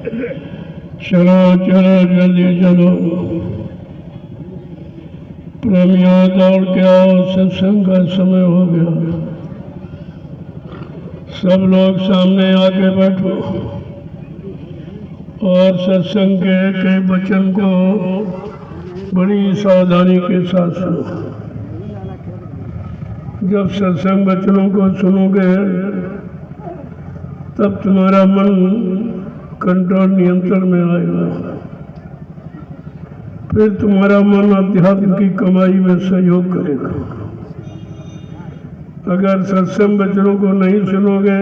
चलो चलो जल्दी चलो, प्रेमियों दौड़ के आओ, सत्संग का समय हो गया। सब लोग सामने आके बैठो और सत्संग के एक वचन को बड़ी सावधानी के साथ सुनो। जब सत्संग वचनों को सुनोगे तब तुम्हारा मन कंट्रोल नियंत्रण में आएगा, फिर तुम्हारा मन अध्यात्म की कमाई में सहयोग करेगा। अगर सत्संग वचनों को नहीं सुनोगे,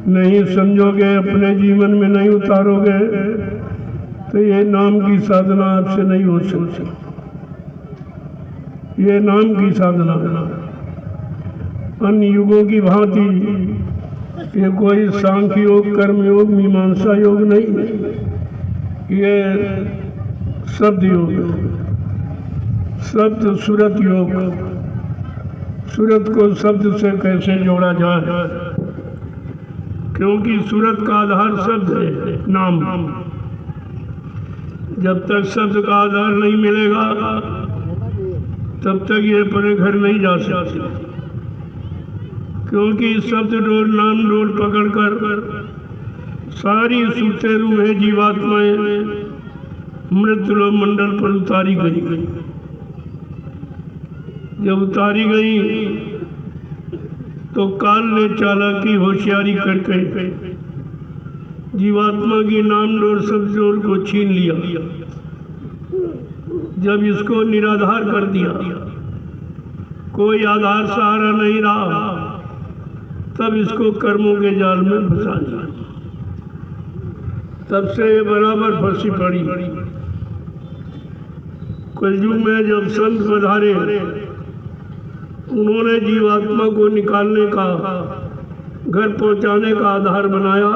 नहीं समझोगे, अपने जीवन में नहीं उतारोगे तो ये नाम की साधना आपसे नहीं हो सकती। ये नाम की साधना अन्य युगों की भांति ये कोई सांख्य योग, कर्म योग, मीमांसा योग नहीं, ये शब्द योग, शब्द सूरत योग। सूरत को शब्द से कैसे जोड़ा जाए, क्योंकि सूरत का आधार शब्द है, नाम। जब तक शब्द का आधार नहीं मिलेगा तब तक ये अपने घर नहीं जा सकते, क्योंकि शब्द डोर, नाम डोर पकड़कर सारी सूते रूहें जीवात्माएं मृत्यु मंडल पर उतारी गई। जब उतारी गई तो काल ने चालाकी होशियारी करके जीवात्मा की नाम डोर शब्द डोर को छीन लिया। जब इसको निराधार कर दिया, कोई आधार सहारा नहीं रहा, तब इसको कर्मों के जाल में फंसा दिया। तब से ये बराबर फंसी पड़ी। कलयुग में जब संत पधारे, उन्होंने जीवात्मा को निकालने का, घर पहुंचाने का आधार बनाया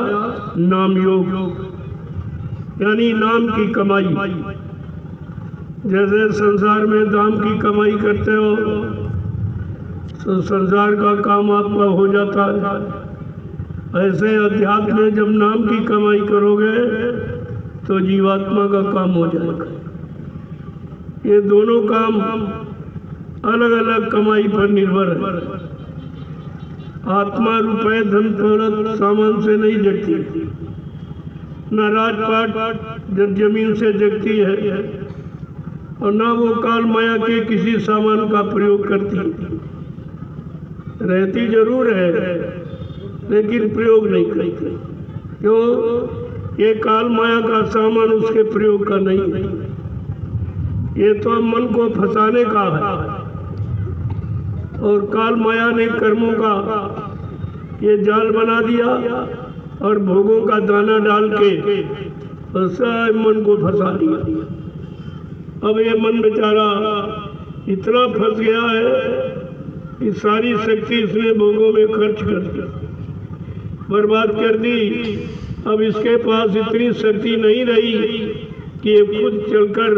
नाम योग, यानी नाम की कमाई। जैसे संसार में दाम की कमाई करते हो तो संसार का काम आपका हो जाता है, ऐसे अध्यात्म में जब नाम की कमाई करोगे तो जीवात्मा का काम हो जाएगा। ये दोनों काम अलग अलग कमाई पर निर्भर है। आत्मा रुपए, धन दौलत, सामान से नहीं जगती, न राजपाट जमीन से जगती है, और न वो काल माया के किसी सामान का प्रयोग करती। रहती जरूर है लेकिन प्रयोग नहीं करती। क्यों? ये काल माया का सामान उसके प्रयोग का नहीं है। ये तो मन को फंसाने का है, और काल माया ने कर्मों का ये जाल बना दिया और भोगों का दाना डाल के सब मन को फंसा दिया। अब ये मन बेचारा इतना फंस गया है कि सारी शक्ति इसने भोगों में खर्च कर दी, बर्बाद कर दी। अब इसके पास इतनी शक्ति नहीं रही कि ये खुद चलकर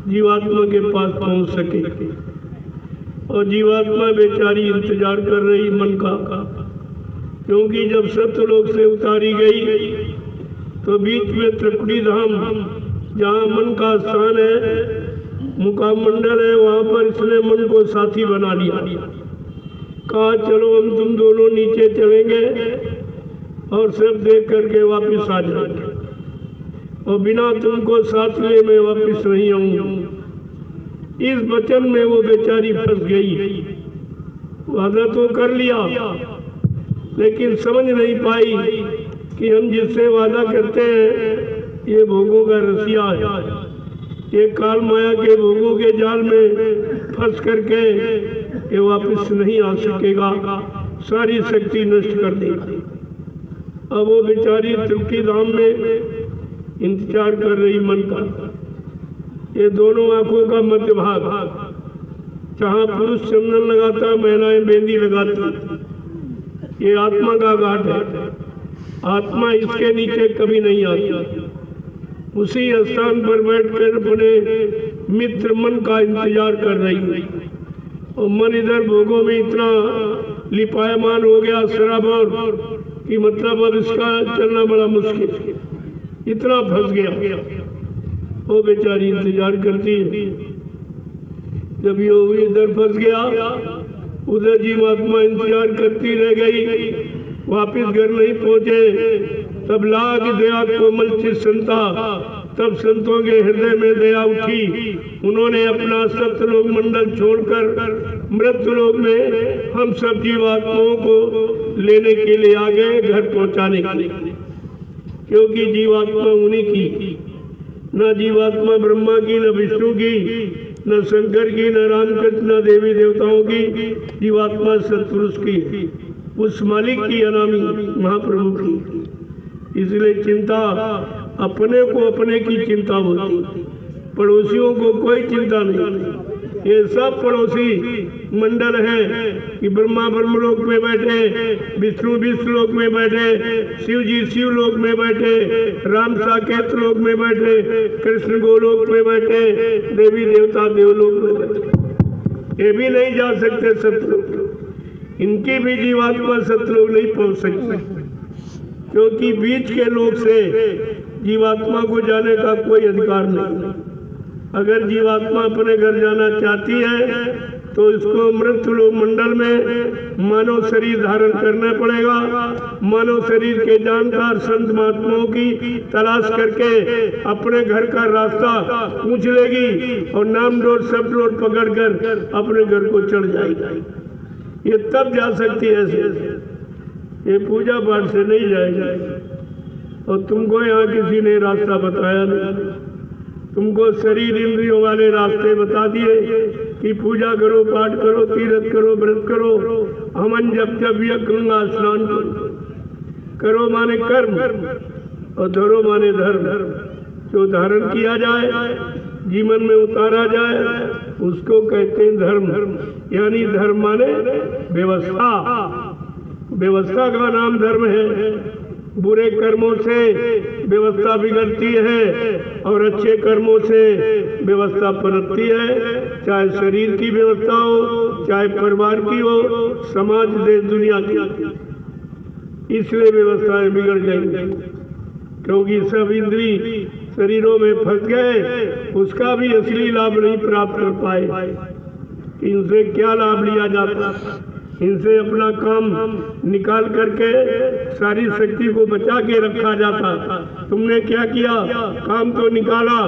जीवात्मा के पास पहुंच सके, और जीवात्मा बेचारी इंतजार कर रही मन का, क्योंकि जब सत्यलोक से उतारी गई तो बीच में त्रिकुटी धाम, जहाँ मन का स्थान है, मुकाम मंडल है, वहाँ पर इसने मन को साथी बना लिया। कहा चलो हम तुम दोनों नीचे चलेंगे और सब देख करके वापस आ जाएंगे, और बिना तुमको साथ लिए मैं वापस नहीं आऊंगा। इस वचन में वो बेचारी फंस गई। वादा तो कर लिया लेकिन समझ नहीं पाई कि हम जिससे वादा करते हैं ये भोगों का रसिया है। ये काल माया के भोगों के जाल में फंस करके ये वापस नहीं आ सकेगा, सारी शक्ति नष्ट कर देगा। अब वो बेचारी त्रिकुटी धाम में इंतजार कर रही मन का। ये दोनों आंखों का मध्य भाग, जहाँ पुरुष चंदन लगाता, महिलाएं मेहंदी लगाती, ये आत्मा का घाट है। आत्मा इसके नीचे कभी नहीं आती। उसी स्थान पर बैठकर अपने मित्र मन का इंतजार कर रही है, और मन इधर भोगों में इतना लिपायमान हो गया, सराबोर, कि मतलब अब इसका चलना बड़ा मुश्किल। इतना फंस गया। वो बेचारी इंतजार करती है। जब ये इधर फंस गया, उधर जीवात्मा इंतजार करती रह गई, वापिस घर नहीं पहुंचे। तब लाग दया कोमल चित संता, तब संतों के हृदय में दया उठी। उन्होंने अपना सत्यलोक मंडल छोड़कर मृत्युलोक में हम सब जीवात्माओं को लेने के लिए आ गए, घर पहुंचाने के लिए। क्योंकि जीवात्मा उन्हीं की, न जीवात्मा ब्रह्मा की, न विष्णु की, न शंकर की, न रामकृष्ण, न देवी देवताओं की। जीवात्मा सत्पुरुष की, उस मालिक की, अनामी महाप्रभु की। इसलिए चिंता अपने को अपने की चिंता होती, पड़ोसियों को कोई चिंता नहीं। ये सब पड़ोसी मंडल है कि ब्रह्मा ब्रह्मलोक में बैठे, विष्णु विष्णुलोक में बैठे, शिव जी शिवलोक में बैठे, राम साकेत लोक में बैठे, कृष्ण गोलोक में बैठे, देवी देवता देवलोक में बैठे। ये भी नहीं जा सकते सतलोक, इनकी भी जीवात्मा सतलोक नहीं पहुंच सकती, क्योंकि बीच के लोक से जीवात्मा को जाने का कोई अधिकार नहीं। अगर जीवात्मा अपने घर जाना चाहती है तो इसको मृत्युलोक मंडल में मानव शरीर धारण करना पड़ेगा। मानव शरीर के जानकार संत महात्माओं की तलाश करके अपने घर का रास्ता पूछ लेगी और नाम डोर सब डोर पकड़कर अपने घर को चढ़ जाएगी। ये तब जा सकती है ऐसे, ये पूजा पाठ से नहीं जाएगा। और तुमको यहाँ किसी ने रास्ता बताया नहीं, तुमको शरीर इंद्रियों वाले रास्ते बता दिए कि पूजा करो, पाठ करो, तीर्थ करो, व्रत करो, हवन जप जप, गंगा स्नान करो माने कर्म और धरो माने धर्म। जो धारण किया जाए, जीवन में उतारा जाए, उसको कहते हैं धर्म। यानी धर्म माने व्यवस्था, व्यवस्था का नाम धर्म है। बुरे कर्मों से व्यवस्था बिगड़ती है और अच्छे कर्मों से व्यवस्था पनपती है। चाहे शरीर की व्यवस्था हो, चाहे परिवार की हो, समाज देश दुनिया की। इसलिए व्यवस्थाएं बिगड़ जाएंगी, क्योंकि सब इंद्री शरीरों में फंस गए, उसका भी असली लाभ नहीं प्राप्त कर पाए। इनसे क्या लाभ लिया जाता? इनसे अपना काम निकाल करके सारी शक्ति को बचा के रखा जाता। तुमने क्या किया? काम तो निकाला,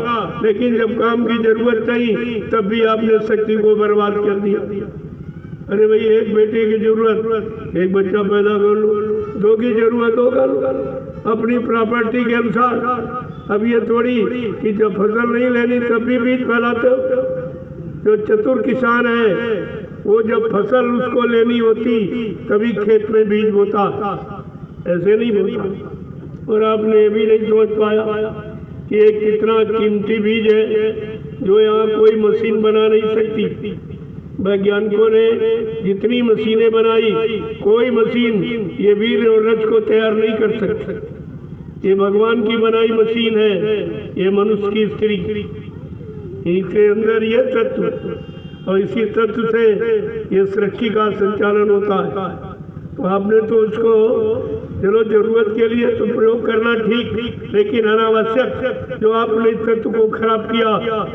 लेकिन जब काम की जरूरत नहीं तब भी आपने शक्ति को बर्बाद कर दिया। अरे भाई, एक बेटे की जरूरत, एक बच्चा पैदा कर लो, दो की जरूरत होगा अपनी प्रॉपर्टी के अनुसार। अब ये थोड़ी कि जब फसल नहीं लेनी तब भी बीज फैलाते हो। जो चतुर किसान है वो जब फसल उसको लेनी होती तभी खेत में बीज बोता, ऐसे नहीं बोता। और आपने ये भी नहीं समझ पाया कि एक कितना कीमती बीज है जो यहाँ कोई मशीन बना नहीं सकती। वैज्ञानिकों ने जितनी मशीनें बनाई, कोई मशीन ये वीर और रज को तैयार नहीं कर सकती। ये भगवान की बनाई मशीन है, ये मनुष्य की स्त्री। इसके अंदर ये तत्व और इसी तत्व से ये सृष्टि का संचालन होता है। तो आपने तो उसको चलो जरूरत के लिए तो प्रयोग करना ठीक, लेकिन अनावश्यक जो आपने इस तत्व को खराब किया,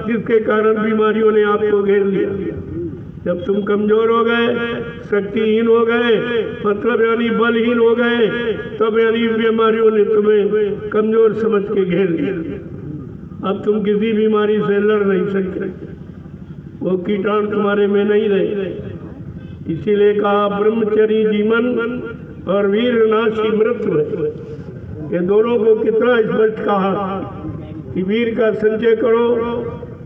जिसके कारण बीमारियों ने आपको घेर लिया। जब तुम कमजोर हो गए, शक्तिहीन हो गए, मतलब यानी बलहीन हो गए, तब यानी बीमारियों ने तुम्हें कमजोर समझ के घेर लिया। अब तुम किसी बीमारी से लड़ नहीं सकते, वो कीटाणु तुम्हारे में नहीं रहे। इसीलिए कहा ब्रह्मचर्य जीवन और वीर नाशी मृत्यु है। ये दोनों को कितना स्पष्ट कहा कि वीर का संचय करो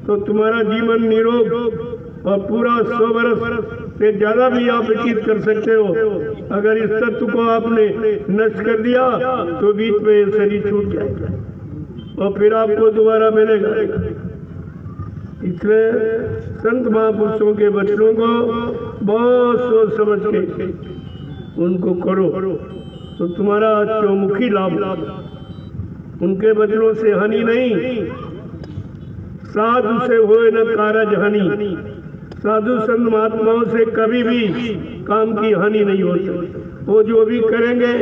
तो तुम्हारा जीवन निरोग और पूरा 100 वर्ष से ज्यादा भी आप व्यतीत कर सकते हो। अगर इस तत्व को आपने नष्ट कर दिया तो बीच में शरीर छूट जाएगा और फिर आपको दोबारा मिलेगा। इसलिए संत महापुरुषों के वचनों को बहुत सोच समझ के उनको करो तो तुम्हारा चौमुखी लाभ। उनके वचनों से हानि नहीं, साधु से होए न कारज हानि। साधु संत महात्माओं से कभी भी काम की हानि नहीं होती। वो जो भी करेंगे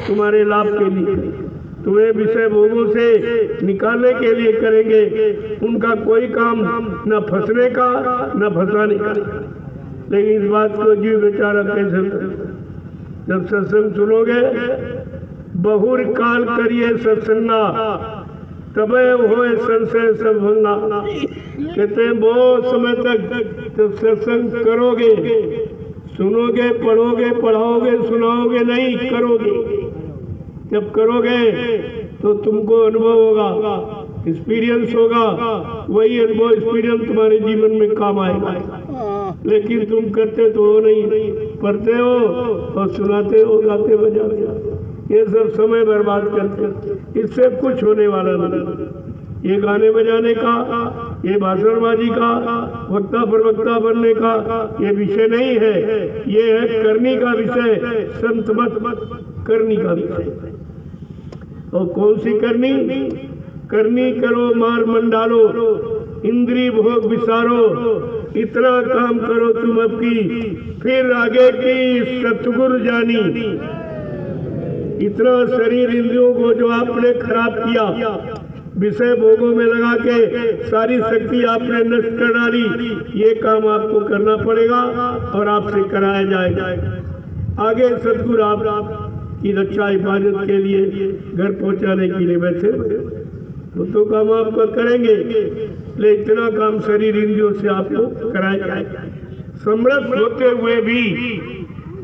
तुम्हारे लाभ के लिए। तुम्हें विषय भोगों से निकालने के लिए करेंगे। उनका कोई काम न फंसने का न फंसाने का। लेकिन इस बात को जीव बेचारा कैसे, जब सत्संग सुनोगे, बहुर काल करिए सत्संगा तबे होए संशय सब भंगा। कहते हैं बहुत समय तक जब सत्संग करोगे, सुनोगे, पढ़ोगे, पढ़ाओगे, सुनाओगे नहीं, करोगे। जब करोगे तो तुमको अनुभव होगा, एक्सपीरियंस होगा, वही अनुभव एक्सपीरियंस तुम्हारे जीवन में काम आएगा। लेकिन तुम करते तो हो नहीं, पढ़ते हो और सुनाते हो, गाते बजाते, ये सब समय बर्बाद करते, इससे कुछ होने वाला नहीं। ये गाने बजाने का, ये भाषणबाजी का, वक्ता प्रवक्ता बनने का ये विषय नहीं है। ये है करनी का विषय, संत मत करनी का विषय। और कौन सी करनी? करनी करो मार मंडालो, इंद्री भोग विसारो, इतना काम करो तुम अब की, फिर आगे की सतगुरु जानी। इतना शरीर इंद्रियों को जो आपने खराब किया, विषय भोगों में लगा के सारी शक्ति आपने नष्ट कर डाली, ये काम आपको करना पड़ेगा और आपसे कराया जाएगा। आगे सतगुरु आप की रक्षा हिफाजत के लिए, घर पहुंचाने के लिए बैठे, वो तो काम आपका करेंगे, लेकिन इतना काम शरीर इंद्रियों से आपको कराया जाएगा। समर्थ होते हुए भी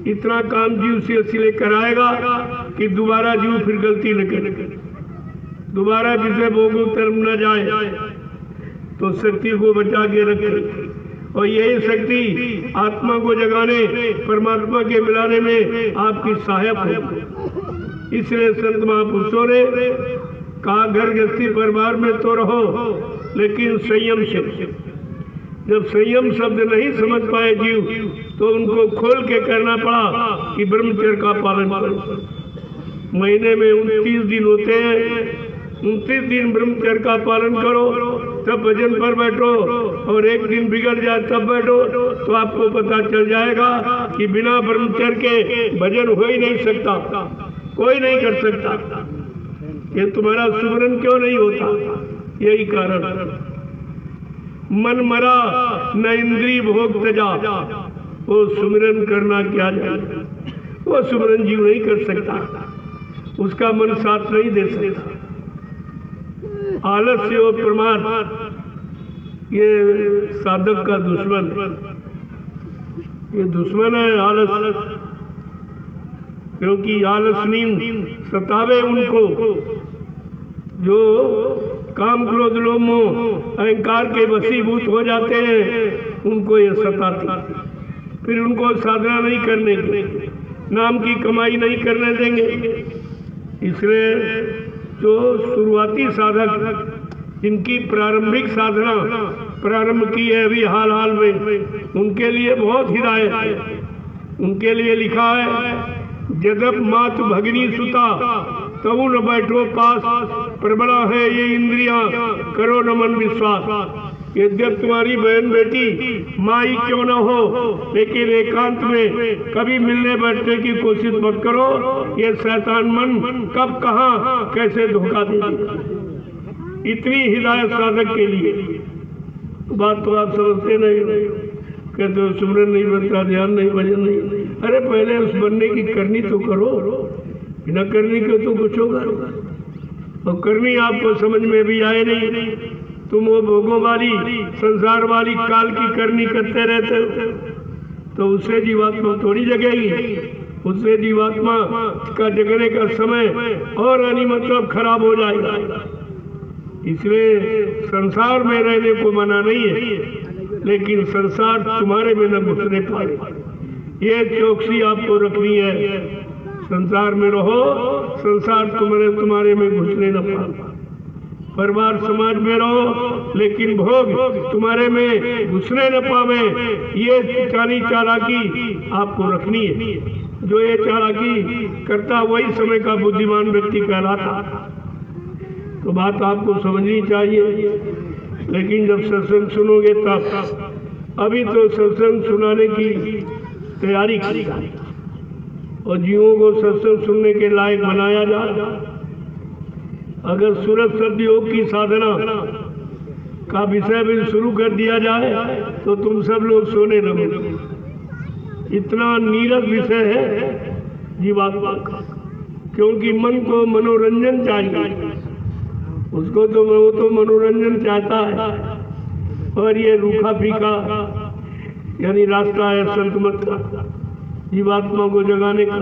इतना काम जीव से इसलिए कराएगा कि दोबारा जीव फिर गलती न करे, दोबारा विषय भोगों तरफ न जाए, तो शक्ति को बचा के रखे। और यही शक्ति आत्मा को जगाने, परमात्मा के मिलाने में आपकी सहायक हो। इसलिए संत महापुरुषों ने कहा, घर गृहस्थी परिवार में तो रहो, लेकिन संयम से। जब संयम शब्द नहीं समझ पाए जीव, तो उनको खोल के करना पड़ा कि ब्रह्मचर्य का पालन करो। महीने में 29 दिन होते हैं, 29 दिन ब्रह्मचर्य का पालन करो, तब भजन पर बैठो। और एक दिन बिगड़ जाए तब बैठो, तो आपको पता चल जाएगा कि बिना ब्रह्मचर्य के भजन हो ही नहीं सकता, कोई नहीं कर सकता। ये तुम्हारा सुमरन क्यों नहीं होता? यही कारण, मन मरा न इंद्री भोग तजा, वो सुमिरन करना क्या जाए, वो सुमिरन जीव नहीं कर सकता, उसका मन साथ नहीं दे सकता। आलस्य और प्रमाद ये साधक का दुश्मन, ये दुश्मन है आलस। क्योंकि आलस नींद सतावे उनको जो काम क्रोध लोभ मोह अहंकार के वशीभूत हो जाते हैं, उनको ये सताती, फिर उनको साधना नहीं करने देंगे, नाम की कमाई नहीं करने देंगे। इसलिए जो शुरुआती साधक, जिनकी प्रारंभिक साधना प्रारंभ की है अभी हाल हाल में, उनके लिए बहुत हिदायत है। उनके लिए लिखा है, जदप मात भगिनी सुता तबु न बैठो पास, प्रबला है ये इंद्रियां करो न मन विश्वास। यद्यप तुम्हारी बहन बेटी माई क्यों न हो, लेकिन एकांत में कभी मिलने बैठने की कोशिश मत करो, ये शैतान मन कब कहाँ कैसे धोखा दे। इतनी हिदायत साधक के लिए। बात तो आप समझते नहीं, कहते हो सुमरन नहीं बनता, ध्यान नहीं, भजन नहीं। अरे पहले उस बनने की करनी तो करो, बिना करनी के तो कुछ होगा। और करनी आपको समझ में भी आए नहीं, तुम वो भोगों वाली संसार वाली काल की करनी करते रहते हो, तो उससे जीवात्मा थोड़ी जगेगी। उससे जीवात्मा का जगने का समय और यानी मतलब खराब हो जाएगा। इसलिए संसार में रहने को मना नहीं है, लेकिन संसार तुम्हारे में न घुसने पाए, ये चौकसी आपको रखनी है। संसार में रहो, संसार तुम्हारे में घुसने न पाए। परिवार समाज में रहो, लेकिन भोग तुम्हारे में घुसने न पावे, ये चालाकी आपको रखनी है। जो ये चालाकी करता वही समय का बुद्धिमान व्यक्ति कहलाता। तो बात आपको समझनी चाहिए। लेकिन जब सत्संग सुनोगे तब, अभी तो सत्संग सुनाने की तैयारी करेगा और जीवों को सत्संग सुनने के लायक बनाया जाए, अगर सूरज शब्द योग की साधना का विषय भी शुरू कर दिया जाए तो तुम सब लोग सोने लगोगे। इतना नीरस विषय है जीवात्मा का, क्योंकि मन को मनोरंजन चाहिए, उसको तो वो तो मनोरंजन चाहता है। और ये रूखा फीका यानी रास्ता है संत मत का, जीवात्मा को जगाने का।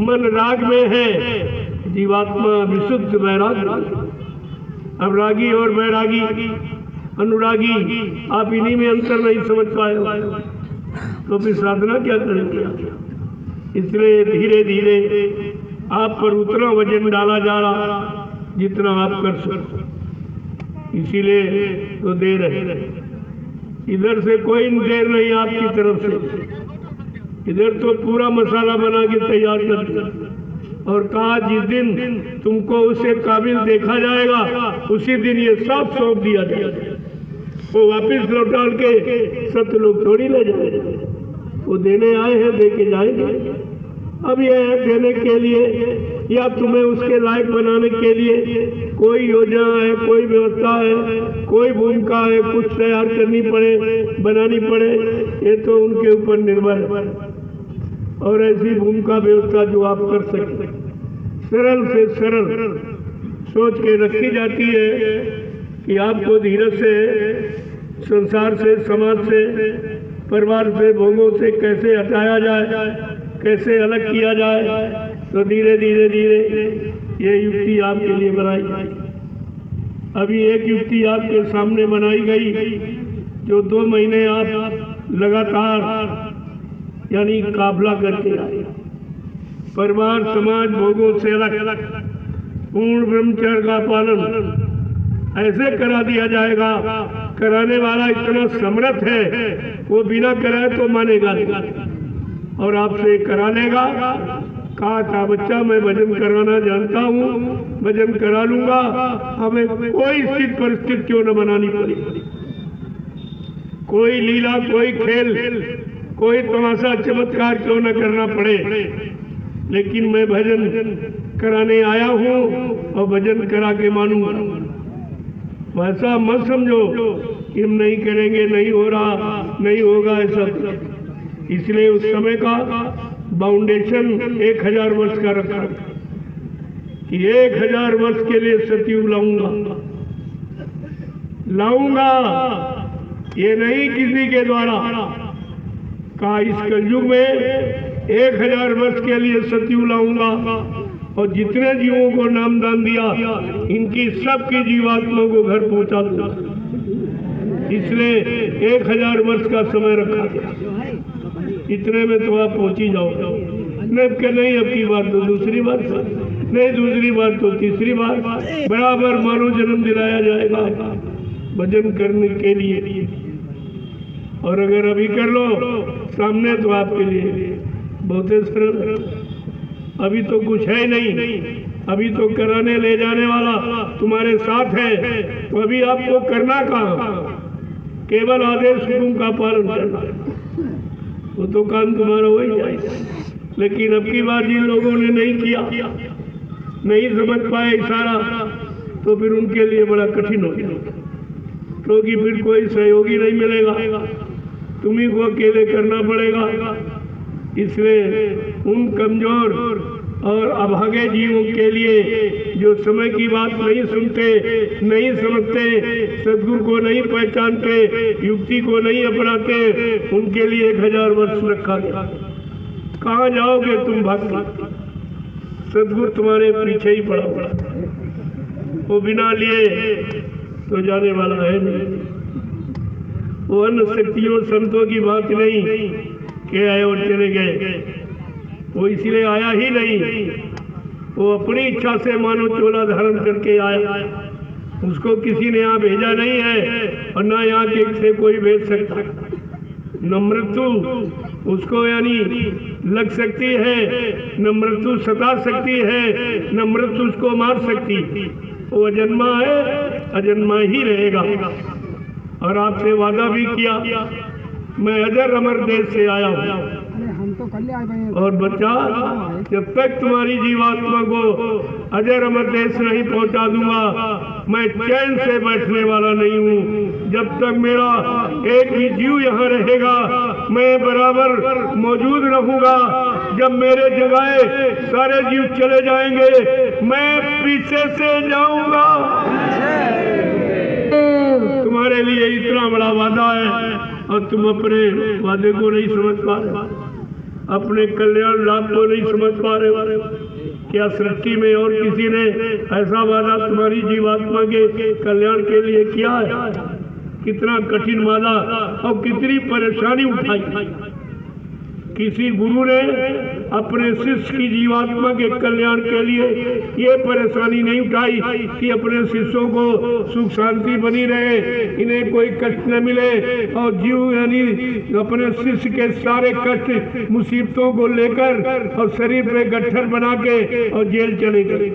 मन राग में है, जीवात्मा विशुद्ध वैराग। अब रागी और वैरागी अनुरागी आप इन्हीं में अंतर नहीं समझ पाए हो तो फिर साधना क्या करेंगे। इसलिए धीरे धीरे आप पर उतना वजन डाला जा रहा जितना आप कर सकते, इसीलिए तो देर है। इधर से कोई देर नहीं आपकी तरफ से, इधर तो पूरा मसाला बना के तैयार कर दिया और कहा जिस दिन तुमको उससे काबिल देखा जाएगा उसी दिन ये सब सौंप दिया जाएगा। वो वापिस लौटा के सत्य लोग थोड़ी ले जाएंगे, वो देने आए हैं दे के जाएंगे। अब ये है देने के लिए या तुम्हें उसके लायक बनाने के लिए कोई योजना है, कोई व्यवस्था है, कोई भूमिका है, कुछ तैयार करनी पड़े, बनानी पड़े, ये तो उनके ऊपर निर्भर है। और ऐसी भूमिका व्यवस्था जो आप कर सकते, सरल से सरल सोच के रखी जाती है कि आपको धीरज से संसार से, समाज से, परिवार से, भोगों से कैसे हटाया जाए, कैसे अलग किया जाए। तो धीरे धीरे धीरे ये युक्ति आपके लिए बनाई गई। अभी एक युक्ति आपके सामने बनाई गई जो 2 महीने आप लगातार यानी काफला करके आए। परिवार, समाज, भोगों से अलग पूर्ण ब्रह्मचर्य का पालन ऐसे करा दिया जाएगा। कराने वाला इतना समर्थ है वो बिना कराए तो मानेगा नहीं और आपसे करा लेगा। कहा था बच्चा मैं भजन कराना जानता हूँ, भजन करा लूंगा, हमें कोई स्थिति परिस्थिति क्यों न बनानी पड़े, कोई लीला, कोई खेल, कोई तमाशा चमत्कार क्यों न करना पड़े, लेकिन मैं भजन कराने आया हूँ और भजन करा के मानूंगा। वैसा मत समझो कि हम नहीं करेंगे, नहीं हो रहा, नहीं होगा ऐसा। इसलिए उस समय का बाउंडेशन 1000 वर्ष का रखा कि 1000 वर्ष के लिए सतयुग लाऊंगा, ये नहीं किसी के द्वारा। कहा इस कलयुग में 1000 वर्ष के लिए सतयुग लाऊंगा और जितने जीवों को नाम दान दिया इनकी सबकी जीवात्मा को घर पहुंचा दूंगा। इसलिए 1000 वर्ष का समय रखा गया। इतने में तो आप पहुंच ही जाओ। नहीं अब की बार तो दूसरी बार, नहीं दूसरी बार तो तीसरी बार, बराबर मानव जन्म दिलाया जाएगा भजन करने के लिए। और अगर अभी कर लो सामने तो आपके लिए बहुत सरल। अभी तो कुछ है नहीं, अभी तो कराने ले जाने वाला तुम्हारे साथ है, तो अभी आपको करना कहाँ, केवल आदेश हुकुम का पालन करना, वो तो काम तुम्हारा हो ही जाएगा। लेकिन अब की बार जिन लोगों ने नहीं किया, नहीं समझ पाए इशारा, तो फिर उनके लिए बड़ा कठिन हो गया, क्योंकि फिर कोई सहयोगी नहीं मिलेगा, तुम्ही को अकेले करना पड़ेगा। इसलिए उन कमजोर और अभागे जीवों के लिए जो समय की बात नहीं सुनते, नहीं समझते, सदगुरु को नहीं पहचानते, युक्ति को नहीं अपनाते, उनके लिए 1000 वर्ष रखा गया। कहाँ जाओगे तुम भक्त, सदगुरु तुम्हारे पीछे ही पड़ा, वो बिना लिए तो जाने वाला है नहीं। वो अन्य शक्तियों संतों की बात नहीं कि आए और चले गए, वो इसलिए आया ही नहीं, वो अपनी इच्छा से मानो चोला धारण करके आया। उसको किसी ने यहाँ भेजा नहीं है और ना यहाँ के से कोई भेज सकता। न मृत्यु उसको यानी लग सकती है, न मृत्यु सता सकती है, न मृत्यु उसको मार सकती। वो अजन्मा है, अजन्मा ही रहेगा। और आपसे वादा भी किया, मैं अजर अमर देश से आया हूँ, और बच्चा, जब तक तुम्हारी जीवात्मा को अजर अमर देश नहीं पहुंचा दूंगा, मैं चैन से बैठने वाला नहीं हूँ। जब तक मेरा एक भी जीव यहाँ रहेगा, मैं बराबर मौजूद रहूंगा। जब मेरे जगह सारे जीव चले जाएंगे, मैं पीछे से जाऊंगा। तुम्हारे लिए इतना बड़ा वादा है और तुम अपने वादे को नहीं समझ पा रहे, अपने कल्याण लाभ को नहीं समझ पा रहे। क्या सृष्टि में और किसी ने ऐसा वादा तुम्हारी जीवात्मा के कल्याण के लिए किया है? कितना कठिन वादा और कितनी परेशानी उठाई। किसी गुरु ने अपने शिष्य की जीवात्मा के कल्याण के लिए ये परेशानी नहीं उठाई कि अपने शिष्यों को सुख शांति बनी रहे, इन्हें कोई कष्ट न मिले, और जीव यानी अपने शिष्य के सारे कष्ट मुसीबतों को लेकर और शरीर पे गट्ठर बना के और जेल चले गए।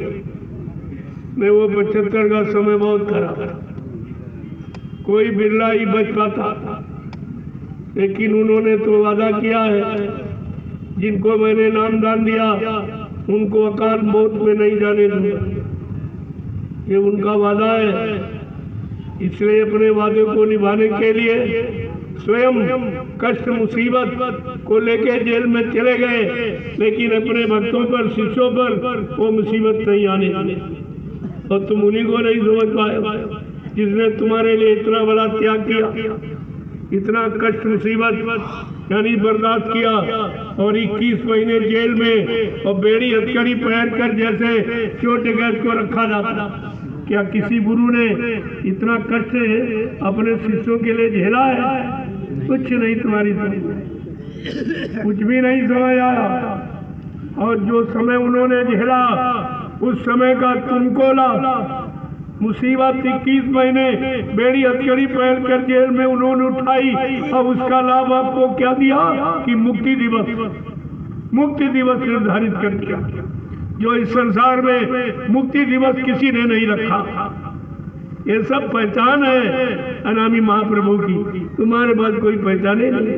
मैं वो 75 का समय बहुत खराब था, कोई बिरला ही बच पाता, लेकिन उन्होंने तो वादा किया है, जिनको मैंने नाम दान दिया उनको अकाल मौत में नहीं जाने दूंगा। ये उनका वादा है। इसलिए अपने वादे को निभाने के लिए स्वयं कष्ट मुसीबत को लेके जेल में चले गए, लेकिन अपने भक्तों पर, शिष्यों पर वो मुसीबत नहीं आने दी। और तुम उन्हीं को नहीं समझ पाए जिसने तुम्हारे लिए इतना बड़ा त्याग किया, इतना कष्ट मुसीबत यानी बर्दाश्त किया, और 21 महीने जेल में और बेड़ी हथकड़ी पहन कर जैसे छोटे गैस को रखा जाता। क्या किसी गुरु ने इतना कष्ट अपने शिष्यों के लिए झेला है? कुछ नहीं, तुम्हारी समझ कुछ भी नहीं समझ आया। और जो समय उन्होंने झेला, उस समय का तुमको लाभ, मुसीबत 21 महीने बेड़ी हथकड़ी पहन कर जेल में उन्होंने उठाई, और उसका लाभ आपको क्या दिया कि मुक्ति दिवस निर्धारित कर दिया, जो इस संसार में मुक्ति दिवस किसी ने नहीं रखा। ये सब पहचान है अनामी महाप्रभु की, तुम्हारे पास कोई पहचान नहीं।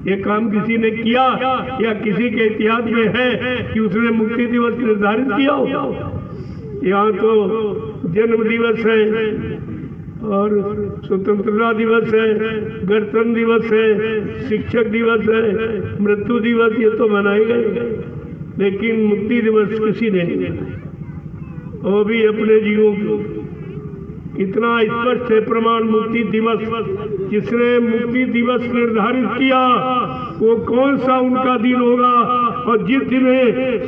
ये काम किसी ने किया या किसी के इतिहास में है कि उसने मुक्ति दिवस निर्धारित किया हो? यहाँ तो जन्म दिवस है और स्वतंत्रता दिवस है, गणतंत्र दिवस है, शिक्षक दिवस है, मृत्यु दिवस, ये तो मनाए गए, लेकिन मुक्ति दिवस किसी ने नहीं मनाया। वो भी अपने जीवों को इतना स्पष्ट है प्रमाण। मुक्ति दिवस, जिसने मुक्ति दिवस निर्धारित किया, वो कौन सा उनका दिन होगा, और जिस दिन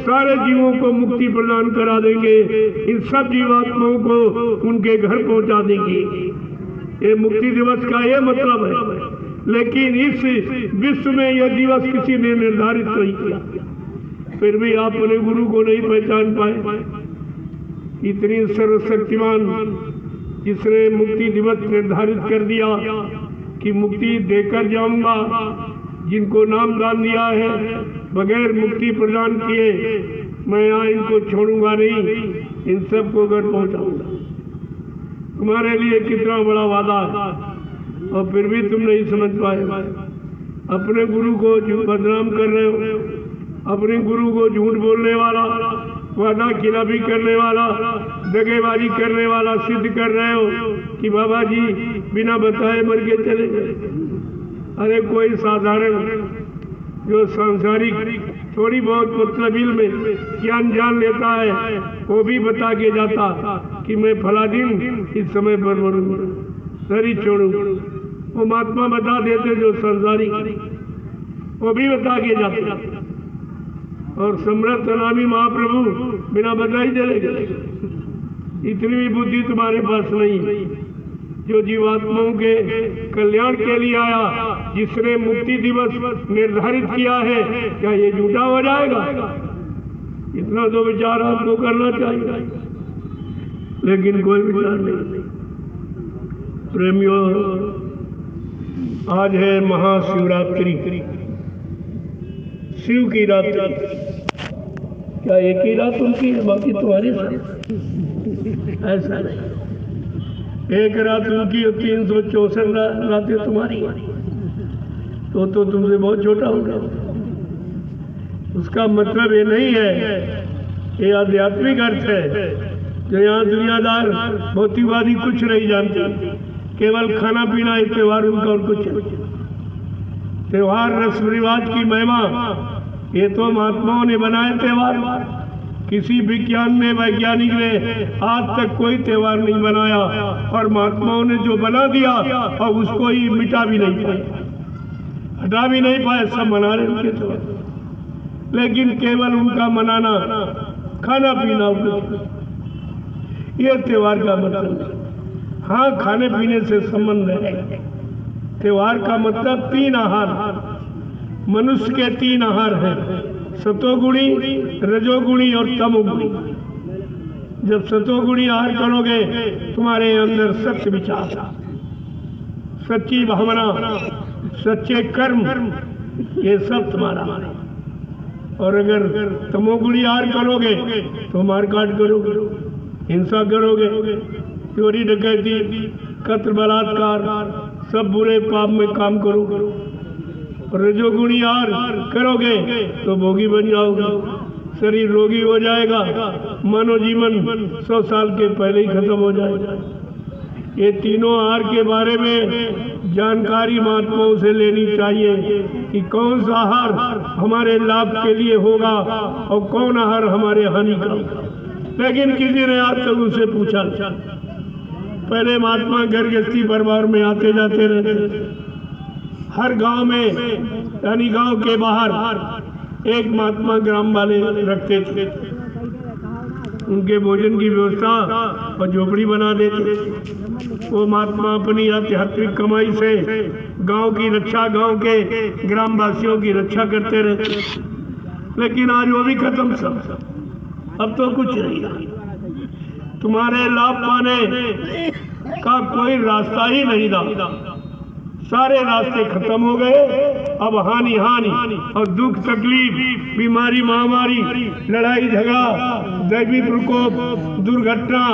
सारे जीवों को मुक्ति प्रदान करा देंगे, इन सब जीवात्माओं को उनके घर पहुंचा देंगे। ये मुक्ति दिवस का ये मतलब है। लेकिन इस विश्व में यह दिवस किसी ने निर्धारित नहीं किया, फिर भी आप अपने गुरु को नहीं पहचान पाए। इतनी सर्वशक्तिमान जिसने मुक्ति दिवस निर्धारित कर दिया कि मुक्ति देकर जाऊंगा, जिनको नाम दान दिया है, बगैर मुक्ति प्रदान किए मैं यहाँ इनको छोड़ूंगा नहीं, इन सबको घर पहुंचाऊंगा। तुम्हारे लिए कितना बड़ा वादा है, और फिर भी तुम नहीं समझ पाए। अपने गुरु को बदनाम कर रहे हो, अपने गुरु को झूठ बोलने वाला, वादा खिलाफी करने वाला, दगेबाजी करने वाला सिद्ध कर रहे हो कि बाबा जी बिना बताए मर के चले गए। अरे कोई साधारण जो सांसारिक थोड़ी बहुत मतलबिल में ज्ञान जान लेता है, वो भी बता के जाता कि मैं फला दिन इस समय पर मरूंगा, शरीर छोड़ूंगा। वो महात्मा बता देते जो सांसारिक, वो भी बता के जाते। और समर्थ अनामी महाप्रभु बिना बताई चले गए। इतनी भी बुद्धि तुम्हारे पास नहीं। जो जीवात्माओं के कल्याण के लिए आया, जिसने मुक्ति दिवस निर्धारित किया है, क्या ये झूठा हो जाएगा? इतना तो विचार आपको करना चाहिए, लेकिन कोई विचार नहीं। प्रेमियों, आज है महाशिवरात्रि, शिव की रात्रि। क्या एक ही रात उनकी, बाकी तुम्हारी साथ? ऐसा नहीं, एक रात उनकी और 364 रातें तुम्हारी, तो तुमसे बहुत छोटा होगा। उसका मतलब ये नहीं है, ये आध्यात्मिक अर्थ है। जो यहाँ दुनियादार भौतिकवादी कुछ नहीं जानते, केवल खाना पीना एक त्योहार उनका और कुछ नहीं। त्योहार रस्म रिवाज की महिमा, ये तो महात्माओं ने बनाए त्योहार। किसी विज्ञान ने वैज्ञानिक ने आज तक कोई त्योहार नहीं बनाया, और महात्माओं ने जो बना दिया और उसको ही मिटा भी नहीं पाए, हटा भी नहीं पाए, सब मना रहे उनके त्योहार। लेकिन केवल उनका मनाना खाना पीना, ये त्योहार का मतलब। हाँ, खाने पीने से संबंध है। त्योहार का मतलब 3 आहार, मनुष्य के 3 आहार हैं, सतोगुणी, रजोगुणी और तमोगुणी। जब सतोगुणी आहार करोगे, तुम्हारे अंदर सत्य विचार, सच्ची भावना, सच्चे कर्म, ये सब तुम्हारा। और अगर तमोगुणी आहार करोगे तो मारकाट करोगे, हिंसा करोगे, चोरी डकैती, कत्ल बलात्कार, सब बुरे पाप में काम करोगे। रजोगुणी आहार करोगे तो भोगी बन जाओगे, शरीर रोगी हो जाएगा, मानव जीवन 100 साल के पहले ही खत्म हो जाएगा। ये तीनों आहार के बारे में जानकारी महात्माओं से लेनी चाहिए कि कौन सा आहार हमारे लाभ के लिए होगा और कौन आहार हमारे हानि का। लेकिन किसी ने आज तक उनसे पूछा। पहले महात्मा घर गृहस्थी परिवार में आते जाते रहते, हर गांव में, यानी गांव के बाहर एक महात्मा ग्राम वाले रखते थे। उनके भोजन की व्यवस्था और झोपड़ी बना देते। वो महात्मा अपनी आध्यात्मिक कमाई से गांव की रक्षा, गांव के ग्रामवासियों की रक्षा करते रहते। लेकिन आज वो भी खत्म सब, अब तो कुछ नहीं। तुम्हारे लाभ पाने का कोई रास्ता ही नहीं रहा, सारे रास्ते खत्म हो गए। अब हानि और दुख तकलीफ, बीमारी, महामारी, लड़ाई झगड़ा, दैवी प्रकोप, दुर्घटना,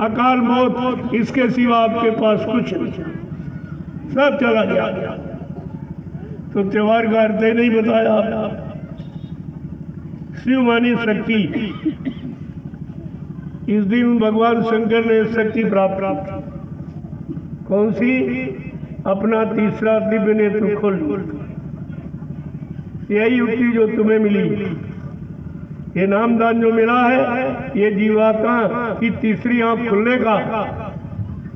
अकाल मौत, इसके सिवा आपके पास कुछ नहीं, सब चला गया। तो त्योहार का अर्थ नहीं बताया। शिव मानी शक्ति, इस दिन भगवान शंकर ने शक्ति प्राप्त, कौन सी? अपना तीसरा दिव्य नेत्र खोल। यही युक्ति जो तुम्हें मिली, ये नामदान जो मिला है, ये जीवात्मा की तीसरी आंख खुलने का,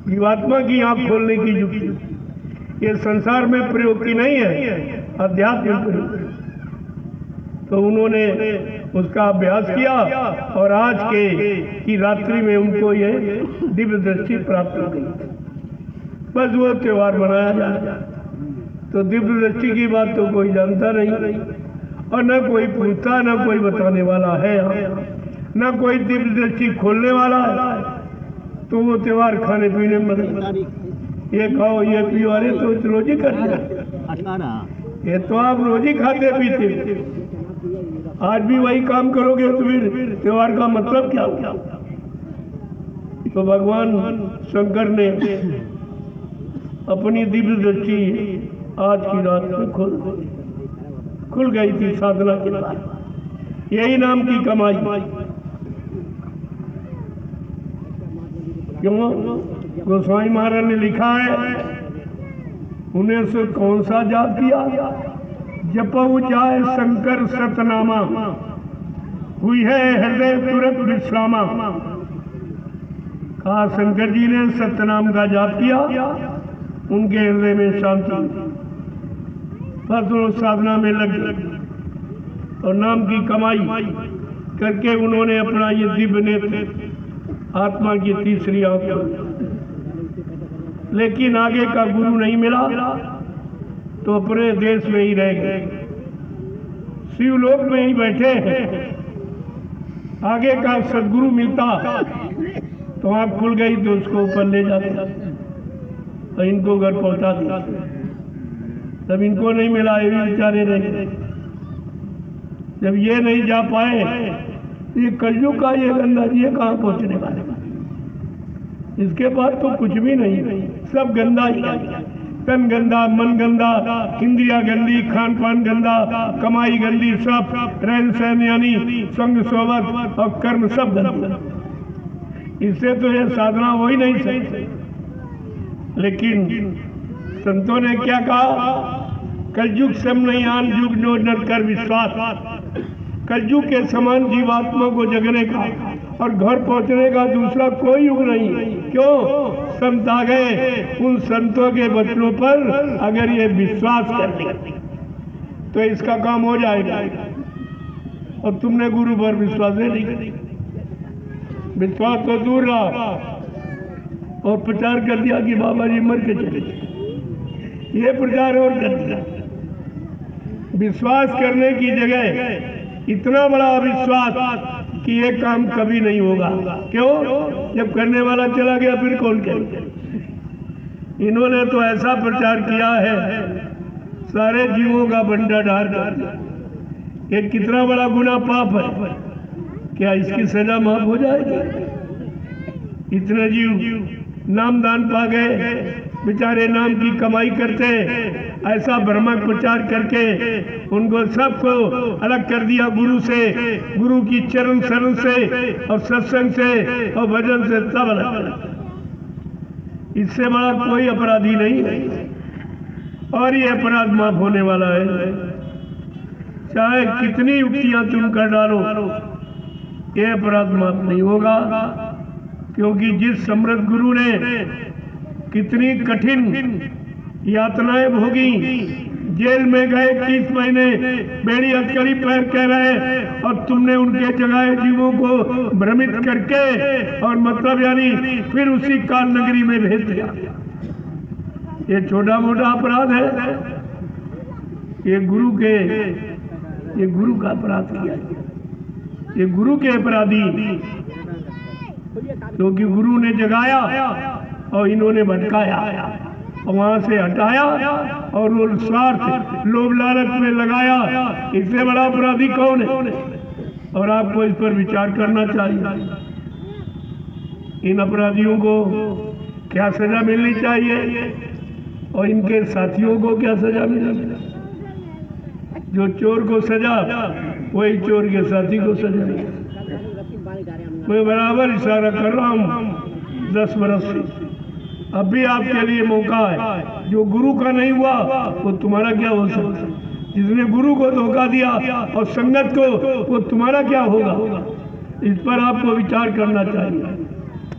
जीवात्मा की आंख खोलने की युक्ति। ये संसार में प्रयोग की नहीं है, अध्यात्म में प्रयोग। तो उन्होंने उसका अभ्यास किया और आज की रात्रि में उनको ये दिव्य दृष्टि प्राप्त हो गई। बस वो त्योहार मनाया जाए। तो दिव्य दृष्टि की बात तो कोई जानता नहीं, और न कोई पूछता, न कोई बताने वाला है, न कोई दिव्य दृष्टि खोलने वाला है। तो वो त्योहार खाने पीने में, ये खाओ, ये पियो, अरे तो रोज ही करते, ये तो आप रोज ही खाते पीते, आज भी वही काम करोगे तो फिर त्योहार का मतलब क्या होगा? तो भगवान शंकर ने अपनी दिव्य दृष्टि आज की रात में खुल गई थी साधना के बाद। यही नाम की कमाई। क्यों? गोस्वामी महाराज ने लिखा है, उन्हें से कौन सा जाप किया? जपऊ जाए शंकर सतनामा, हुई है हृदय तुरंत विश्रामा। कहा शंकर जी ने सत्यनाम का जाप किया, उनके हृदय में शांति, बस वो साधना में लग गए और नाम की कमाई करके उन्होंने अपना ये दिव्य नेत्र, आत्मा की तीसरी आंख। लेकिन आगे का गुरु नहीं मिला तो अपने देश में ही रह गए, शिवलोक में ही बैठे हैं। आगे का सदगुरु मिलता तो आंख खुल गई तो उसको ऊपर ले जाते और इनको घर पहुंचा दिया। तब इनको नहीं मिला, ये भी बेचारे रह गए। जब ये नहीं जा पाए, ये कलयुग का ये गंगा जी है, कहाँ पहुंचने वाले? इसके बाद तो कुछ भी नहीं, सब गंदा ही है। तन गंदा, मन गंदा, इंद्रिया गंदी, खान पान गंदा, कमाई गंदी, सब रहन सहन यानी संग सोबत और कर्म सब गंदा। इससे तो ये साधना हो ही नहीं सकती। लेकिन संतों ने क्या कहा, कलयुग सम नहीं आन युग नो नर कर विश्वास। कलयुग के समान जीवात्मा को जगने का और घर पहुंचने का दूसरा कोई युग नहीं। क्यों? संत आ गए, उन संतों के वचनों पर अगर ये विश्वास कर लिया तो इसका काम हो जाएगा। और तुमने गुरु पर विश्वास नहीं किया, विश्वास तो दूर रहा और प्रचार कर दिया कि बाबा जी मर के चले। ये प्रचार और कर दिया। विश्वास करने की जगह इतना बड़ा अविश्वास कि ये काम कभी नहीं होगा। क्यों? जब करने वाला चला गया फिर कौन करेगा? इन्होंने तो ऐसा प्रचार किया है, सारे जीवों का बंटा ढार कर दिया। ये कितना बड़ा गुनाह पाप है, क्या इसकी सजा माफ हो जाएगी? इतने जीव नामदान पा गए, बेचारे नाम की कमाई करते, ऐसा भ्रमक प्रचार करके उनको सबको अलग कर दिया गुरु से, गुरु की चरण शरण से और सत्संग से और भजन से, सब अलग। इससे बड़ा कोई अपराधी नहीं है और ये अपराध माफ होने वाला है। चाहे कितनी युक्तियां तुम कर डालो, ये अपराध माफ नहीं होगा। क्योंकि जिस समर्थ गुरु ने कितनी कठिन यातनाएं भोगी, जेल में गए 30 महीने, बेड़ी हथकड़ी पैर कह रहे, और तुमने उनके जगाए जीवों को भ्रमित करके और मतलब यानी फिर उसी काल नगरी में भेज दिया। ये छोटा मोटा अपराध है? ये गुरु का अपराध किया। ये गुरु के अपराधी, क्योंकि गुरु ने जगाया और इन्होंने भटकाया और वहां से हटाया और वो स्वार्थ लोभ लालच में लगाया। इससे बड़ा अपराधी कौन है? और आपको इस पर विचार करना चाहिए। इन अपराधियों को क्या सजा मिलनी चाहिए और इनके साथियों को क्या सजा मिलनी? जो चोर को सजा, वही चोर के साथी को सजा। मैं बराबर इशारा कर रहा हूँ 10 बरस से। अब भी आपके लिए मौका है। जो गुरु का नहीं हुआ वो तुम्हारा क्या हो सकता? जिसने गुरु को धोखा दिया और संगत को, वो तुम्हारा क्या होगा? इस पर आपको विचार करना चाहिए।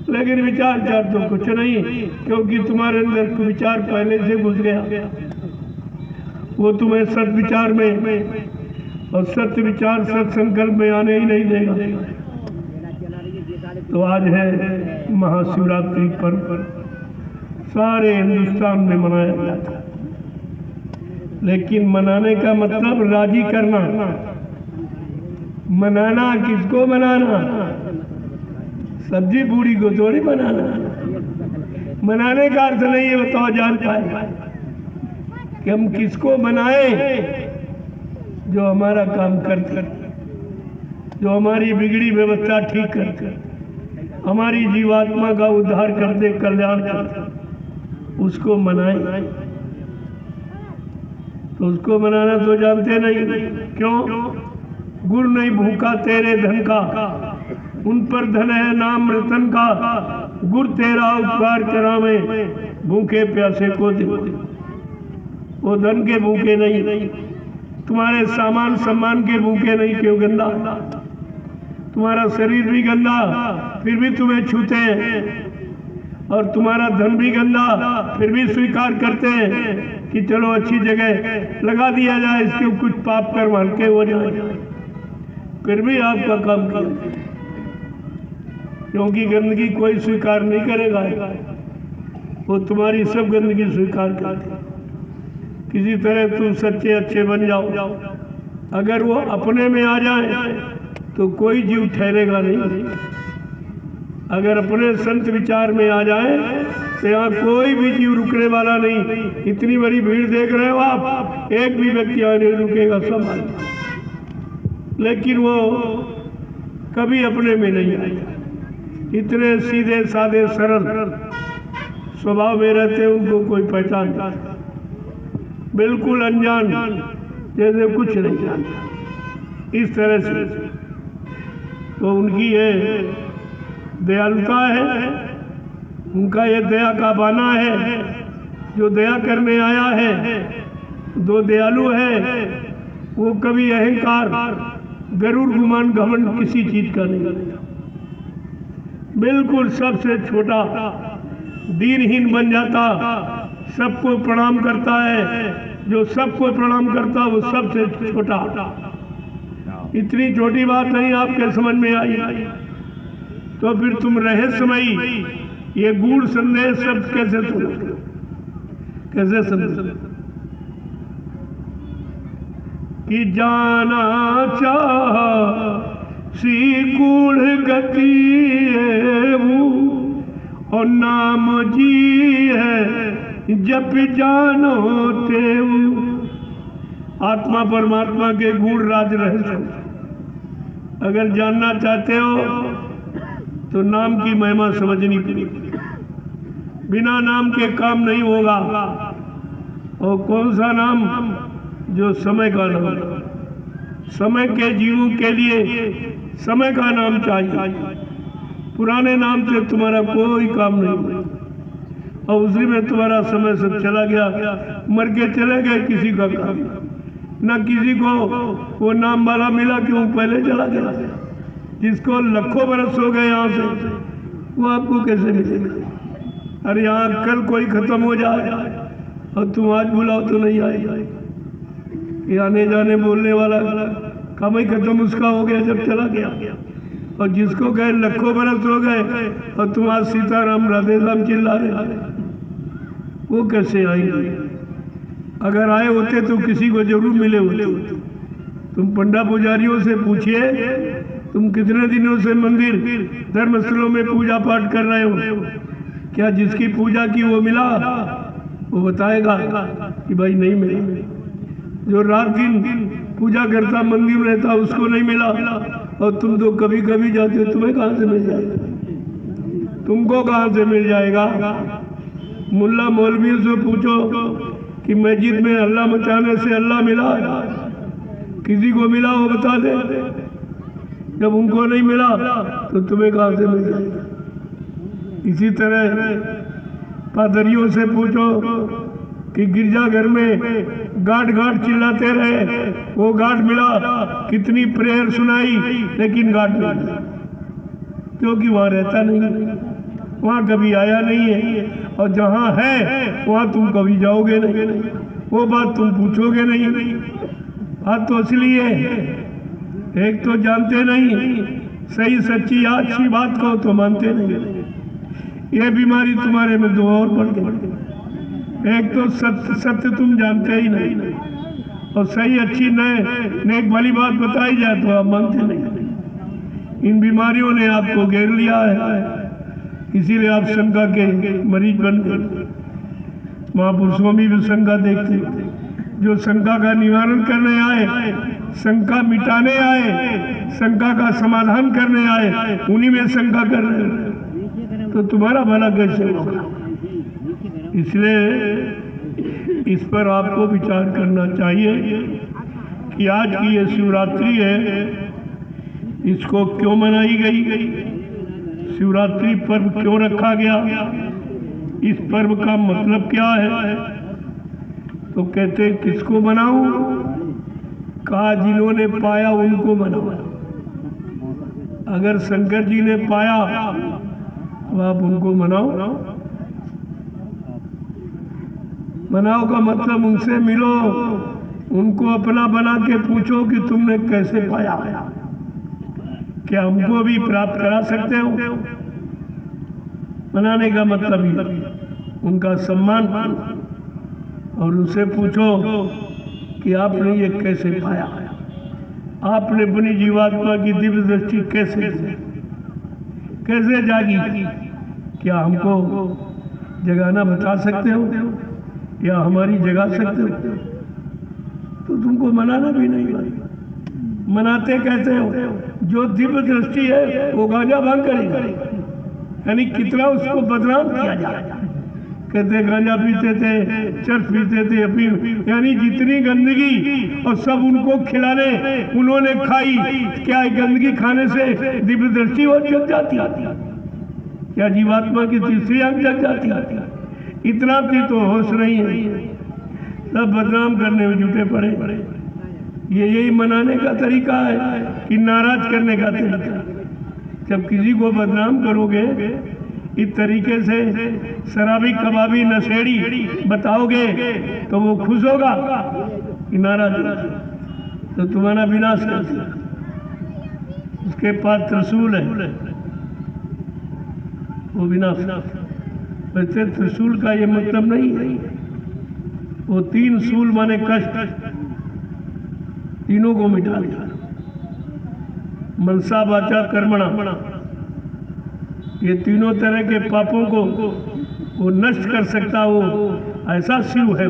लेकिन विचार तो कुछ नहीं, क्योंकि तुम्हारे अंदर विचार पहले से घुस गया। वो तुम्हें सत विचार में और सत्य विचार सत्संकल्प में आने ही नहीं देगा। तो आज है महाशिवरात्रि पर्व, सारे हिंदुस्तान में मनाया जाता है। लेकिन मनाने का मतलब राजी करना। मनाना किसको मनाना? सब्जी पूरी को थोड़ी बनाना। मनाने का अर्थ नहीं है, बताओ जान पाए कि हम किसको मनाएं? जो हमारा काम करते, जो हमारी बिगड़ी व्यवस्था ठीक करते, हमारी जीवात्मा का उद्धार करते, कल्याण करते, उसको मनाएं। तो उसको मनाना तो जानते नहीं। क्यों? गुर नहीं भूखा तेरे धन का, उन पर धन है नाम रतन का। गुर तेरा उपकार करावे, भूखे प्यासे को दे। वो धन के भूखे नहीं, तुम्हारे सामान सम्मान के भूखे नहीं। क्यों? गंदा, तुम्हारा शरीर भी गंदा, फिर भी तुम्हें छूते हैं। और तुम्हारा धन भी गंदा, फिर भी स्वीकार करते हैं कि चलो अच्छी जगह लगा दिया जाए, इसके कुछ पाप कर्म हल्के हो जाए। फिर भी आपका काम किया, क्योंकि गंदगी कोई स्वीकार नहीं करेगा। वो तुम्हारी सब गंदगी स्वीकार करते। किसी तरह तुम सच्चे अच्छे बन जाओ। अगर वो अपने में आ जाए तो कोई जीव ठहरेगा नहीं। अगर अपने संत विचार में आ जाए तो यहाँ कोई भी जीव रुकने वाला नहीं। इतनी बड़ी भीड़ देख रहे हो आप, एक भी व्यक्ति आने रुकेगा, सब। लेकिन वो कभी अपने में नहीं आएगा। इतने सीधे साधे सरल स्वभाव में रहते, उनको कोई पहचान नहीं। बिल्कुल अनजान, जैसे कुछ नहीं जानता, इस तरह से। तो उनकी ये दयालुता है, उनका ये दया का बाना है, जो दया करने आया है, जो दयालु है, वो कभी अहंकार, गरुड़ गुमान, घमंड किसी चीज का नहीं, बिल्कुल सबसे छोटा, दीनहीन बन जाता, सबको प्रणाम करता है, जो सबको प्रणाम करता वो सबसे छोटा। इतनी छोटी बात नहीं आपके समझ में आई, तो फिर तुम रहस्यमयी ये गूढ़ संदेश सब कैसे सुनो, कैसे समझो कि जाना चाह सी गूढ़ गति है वो, और नाम जी है जप जानो तेऊ। आत्मा परमात्मा के गूढ़ राज रहस्य अगर जानना चाहते हो तो नाम की महिमा समझनी पड़ेगी। बिना नाम के काम नहीं होगा। और कौन सा नाम? जो समय का नाम। समय के जीवों के लिए समय का नाम चाहिए। पुराने नाम से तुम्हारा कोई काम नहीं, और उसी में तुम्हारा समय सब चला गया, मर के चले गए, किसी का काम न किसी को वो नाम वाला मिला, क्यों पहले चला गया। जिसको लाखों बरस हो गए यहाँ से, वो आपको कैसे मिलेगा? अरे यहाँ कल कोई खत्म हो जाए और तुम आज बुलाओ तो नहीं आए। ये आने जाने बोलने वाला काम ही खत्म उसका हो गया जब चला गया। और जिसको कहे लाखों बरस हो गए और तुम आज सीताराम राधे श्याम चिल्ला रहे, वो कैसे आएंगे? अगर आए होते तो किसी को जरूर मिले होते। तुम पंडा पुजारियों से पूछिए, तुम कितने दिनों से मंदिर धर्मस्थलों में पूजा पाठ कर रहे हो, क्या जिसकी पूजा की वो मिला? वो बताएगा कि भाई नहीं मिला। जो रात दिन पूजा करता मंदिर में रहता उसको नहीं मिला, और तुम तो कभी कभी जाते हो, तुम्हें कहाँ से मिल जाएगा? तुमको कहाँ से मिल जाएगा? मुल्ला मौलवियों से पूछो कि मस्जिद में अल्लाह मचाने से अल्लाह मिला, किसी को मिला वो बता दे। जब उनको नहीं मिला तो तुम्हें कहाँ से मिल जाएगा? इसी तरह पादरियों से पूछो कि गिरजाघर में गाट गाट चिल्लाते रहे, वो गाट मिला, कितनी प्रेयर सुनाई लेकिन गाट नहीं मिला, क्योंकि वहाँ रहता नहीं, वहाँ कभी आया नहीं है। और जहाँ है वहाँ तुम कभी जाओगे नहीं, वो बात तुम पूछोगे नहीं। बात तो असली है, एक तो जानते नहीं, सही सच्ची अच्छी बात को तो मानते नहीं। ये बीमारी तुम्हारे में दो और बढ़ गई। एक तो सत्य तुम जानते ही नहीं, और सही अच्छी नेक वाली बात बताई जाए तो आप मानते नहीं। इन बीमारियों ने आपको घेर लिया है, इसीलिए आप शंका के मरीज बन गए। महापुरुषों में भी शंका देखते, जो शंका का निवारण करने आए, शंका मिटाने आए, शंका का समाधान करने आए, उन्हीं में शंका कर रहे हैं, तो तुम्हारा भला कैसे होगा? इसलिए इस पर आपको विचार करना चाहिए कि आज की ये शिवरात्रि है, इसको क्यों मनाई गई, शिवरात्रि पर्व क्यों रखा गया, इस पर्व का मतलब क्या है? तो कहते हैं किसको मनाऊं? कहा जिन्होंने पाया उनको मनाओ। अगर शंकर जी ने पाया तो आप उनको मनाओ। मनाओ का मतलब उनसे मिलो, उनको अपना बना के पूछो कि तुमने कैसे पाया, क्या हमको भी प्राप्त करा सकते हो? मनाने का मतलब ही उनका सम्मान, और उनसे पूछो कि आपने ये कैसे पाया, आपने अपनी जीवात्मा की दिव्य दृष्टि कैसे जागी, क्या हमको जगाना बता सकते हो या हमारी जगा सकते हो? तो तुमको मनाना भी नहीं। मनाते कहते हो जो दिव्य दृष्टि है वो गांजा भांग करेगा, यानी कितना उसको बदनाम किया जाए, कहते गांजा पीते थे, चरस पीते थे, अफीम, यानी जितनी गंदगी और सब उनको खिलाने उन्होंने खाई। क्या गंदगी खाने से दिव्य दृष्टि और जग जाती? क्या जीवात्मा की तीसरी आंख जग जाती? इतना भी तो होश नहीं है, सब बदनाम करने में जुटे पड़े। यही मनाने का तरीका है कि नाराज करने का तरीका। जब किसी को बदनाम करोगे इस तरीके से, शराबी कबाबी नशेड़ी बताओगे तो वो खुश होगा कि नाराज होगा, तो तुम्हारा विनाश कर दिया। उसके पास त्रिशूल है, वो विनाश। वैसे त्रिशूल का ये मतलब नहीं है, वो 3 शूल माने कष्ट, तीनों को मिटा दिया। मनसा वाचा कर्मणा, ये तीनों तरह के पापों को वो नष्ट कर सकता, वो ऐसा शिव है,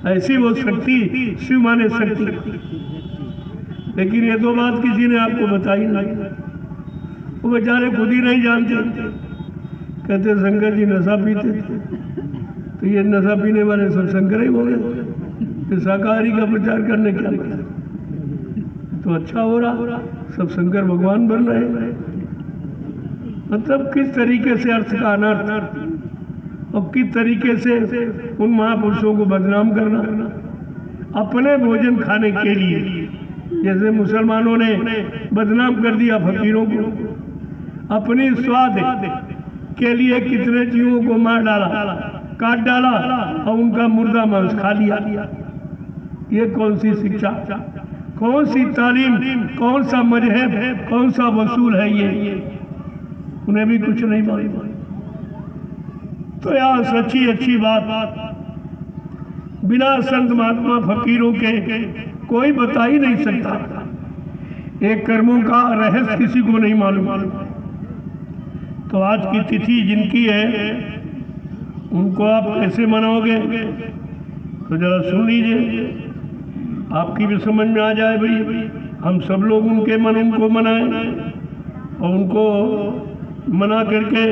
ऐसी वो शक्ति, शिव माने शक्ति। लेकिन ये 2 बात किसी ने आपको बताई नहीं, वो बेचारे खुद ही नहीं जानते। कहते शंकर जी नशा पीते थे, तो ये नशा पीने वाले सब शंकर ही हो गए, फिर शाकाहारी का प्रचार करने क्या लिया? तो अच्छा हो रहा, सब शंकर भगवान बन रहे हैं। मतलब किस तरीके से अर्थ का अनर्थ और किस तरीके से उन महापुरुषों को बदनाम करना अपने भोजन खाने के लिए। जैसे मुसलमानों ने बदनाम कर दिया फकीरों को, अपनी स्वाद के लिए कितने जीवों को मार डाला, काट डाला और उनका मुर्दा मांस खा लिया। ये कौन सी शिक्षा, कौन सी तालीम, कौन सा मजहब, कौन सा वसूल है ये? उन्हें भी कुछ नहीं मालूम। तो यार सच्ची अच्छी बात बिना संत महात्मा फकीरों के कोई बता ही नहीं सकता। एक कर्मों का रहस्य किसी को नहीं मालूम। तो आज की तिथि जिनकी है उनको आप कैसे मनाओगे? तो जरा सुन लीजिए, आपकी भी समझ में आ जाए। भाई हम सब लोग उनके मन उनको मनाएं और उनको मना करके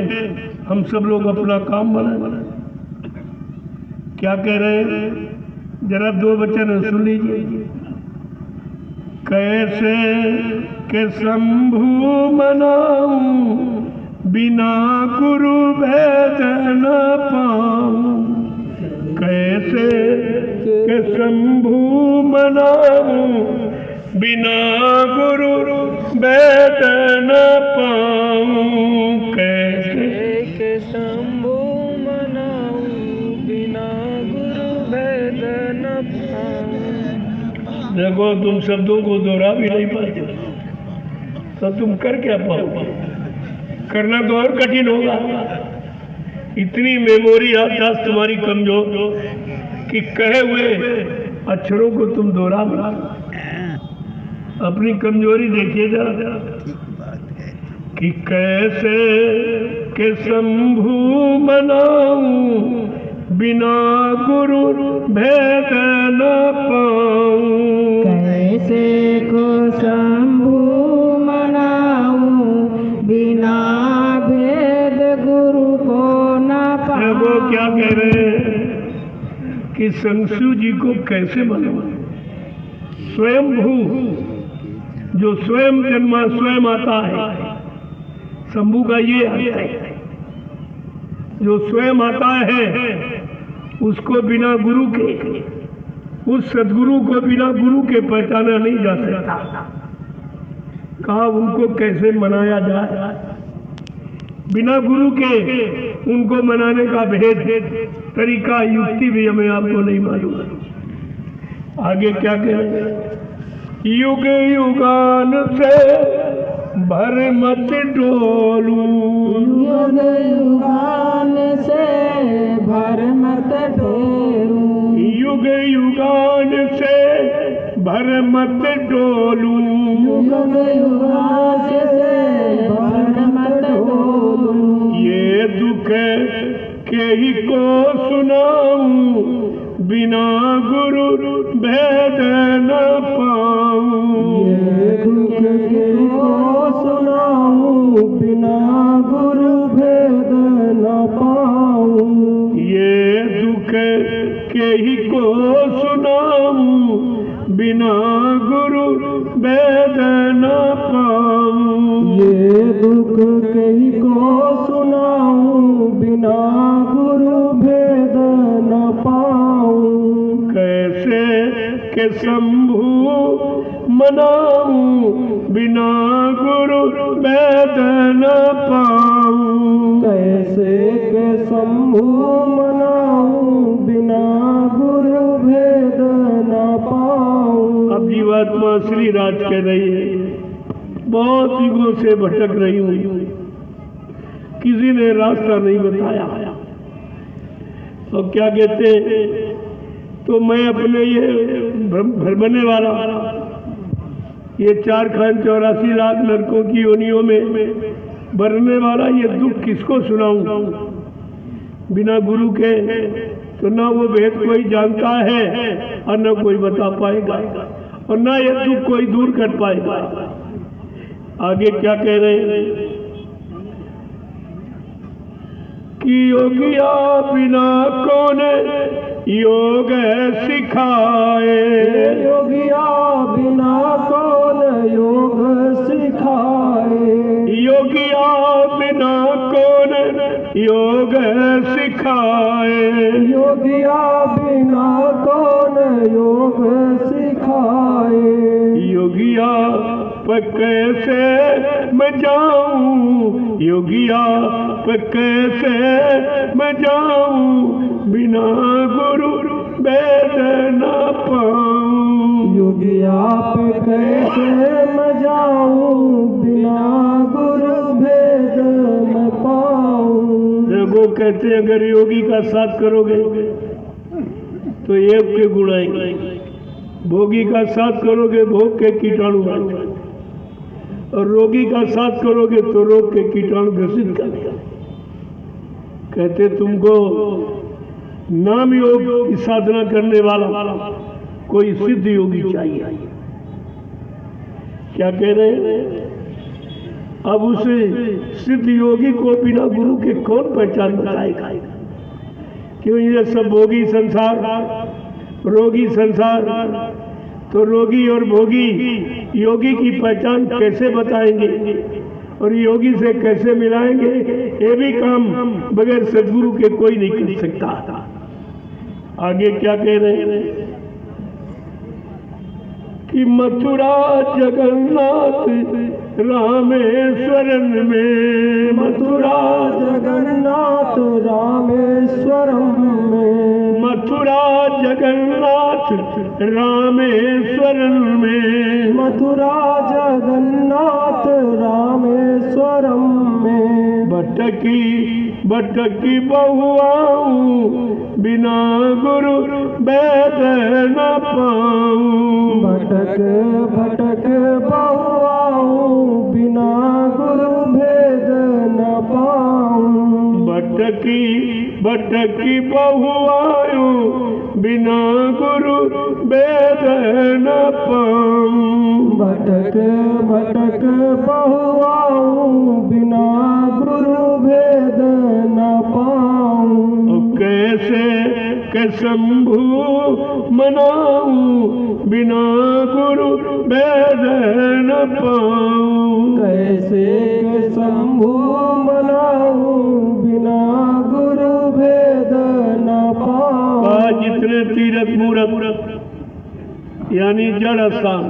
हम सब लोग अपना काम बनाएं। क्या कह रहे हैं? जरा 2 वचन सुन लीजिए। कैसे के शंभु मनाऊं बिना गुरु भेद न पाऊं, कैसे के शंभु मनाऊं बिना गुरु भेद न पाऊं, कैसे के शंभु मनाऊं बिना गुरु भेद न पाऊं। देखो तुम शब्दों को दोहरा भी नहीं पाते तो तुम कर क्या पाओगे? करना तो और कठिन होगा। इतनी मेमोरी याददाश्त तुम्हारी कमजोर कि कहे हुए अक्षरों को तुम दोहरा बना। अपनी कमजोरी देखिए जरा कि कैसे के शंभु मनाऊं बिना गुरु भेद न पाऊं, कैसे को शंभु मनाऊं बिना भेद गुरु को न पाऊं। वो क्या कह रहे हैं कि शंशु जी को कैसे मनाऊं? स्वयंभू जो स्वयं जन्मा स्वयं आता है, शंभू का ये आता है, जो स्वयं आता है उसको बिना गुरु के, उस सदगुरु को बिना गुरु के पहचाना नहीं जा सकता। कहा उनको कैसे मनाया जाए? बिना गुरु के उनको मनाने का भेद, तरीका, युक्ति भी हमें आपको नहीं मालूम। आगे क्या कह रहे हैं? युग युगान से भर मत डोलू, युग युगान से भर मत डोलू, युग युगान से भर मत डोलू, युग युगान से भर मत डोलू। ये दुख के ही को सुनाऊं बिना गुरु भेद न पाऊं, ये दुख के को सुनाऊं बिना गुरु भेद न पाऊं, ये कही को सुनाऊं, बिना गुरु वेद न पाऊं। ये दुख कही को सुनाऊं, बिना गुरु भेद न पाऊं। कैसे के शंभु मनाऊं, बिना गुरु वेद न पाऊं। कैसे के शंभु मनाऊं, बिना गुरु भेद न पाऊं। अब जीवात्मा श्री राज कह रही है, बहुत युगों से भटक रही हूँ, किसी ने रास्ता नहीं बताया। और क्या कहते, तो मैं अपने ये भरमने वाला, ये 4,84,00,000 नरकों की योनियों में भरने वाला ये दुख किसको सुनाऊं? बिना गुरु के तो ना वो भेद कोई जानता है और न कोई बता पाएगा, और ना ये दुख कोई दूर कर पाएगा। आगे क्या कह रहे हैं कि योगिया बिना कौन योग सिखाए। योगिया बिना कौन योग सिखाए। योगिया बिना कौन योग सिखाए। योगिया बिना कौन योग सिखाए। योगिया पर कैसे मैं जाऊं, योगिया पर कैसे मैं जाऊं, बिना गुरु वेद न पाऊं। योगिया पे कैसे मैं जाऊं, बिना गुरु भेद न पाऊं। देखो कहते हैं अगर योगी का साथ करोगे तो एक के गुण आएंगे, भोगी का साथ करोगे भोग के कीटाणु आएंगे, और रोगी का साथ करोगे तो रोग के कीटाणु ग्रसित करेगा। कहते तुमको नाम योग की साधना करने वाला कोई सिद्ध योगी चाहिए। क्या कह रहे हैं? अब उस सिद्ध योगी को बिना गुरु के कौन पहचान बताएगा? क्यों ये सब भोगी संसार, रोगी संसार, तो रोगी और भोगी योगी की पहचान कैसे बताएंगे और योगी से कैसे मिलाएंगे? ये भी काम बगैर सदगुरु के कोई नहीं कर सकता। आगे क्या कह रहे हैं कि मथुरा जगन्नाथ रामेश्वरम में। मथुरा जगन्नाथ रामेश्वरम में। मथुरा जगन्नाथ रामेश्वरम में। मथुरा जगन्नाथ रामेश्वरम में। भटकी भटकी बहुआऊं, बिना गुरु वेद न पाऊं। भटक भटक बहुआऊं, बिना गुरु भेद न पाऊं। भटकी भटकी बहुआऊं, बिना गुरु वेद न पाऊं। भटक भटक बहुआऊं, बिना गुरु भेद न पाऊं। कैसे के शंभु मनाऊं, बिना गुरु वेद न पाऊं। कैसे के शंभु मनाऊं, बिना गुरु भेद न पाऊं। आज जितने तीर्थ मूर्त यानी जड़ स्थान,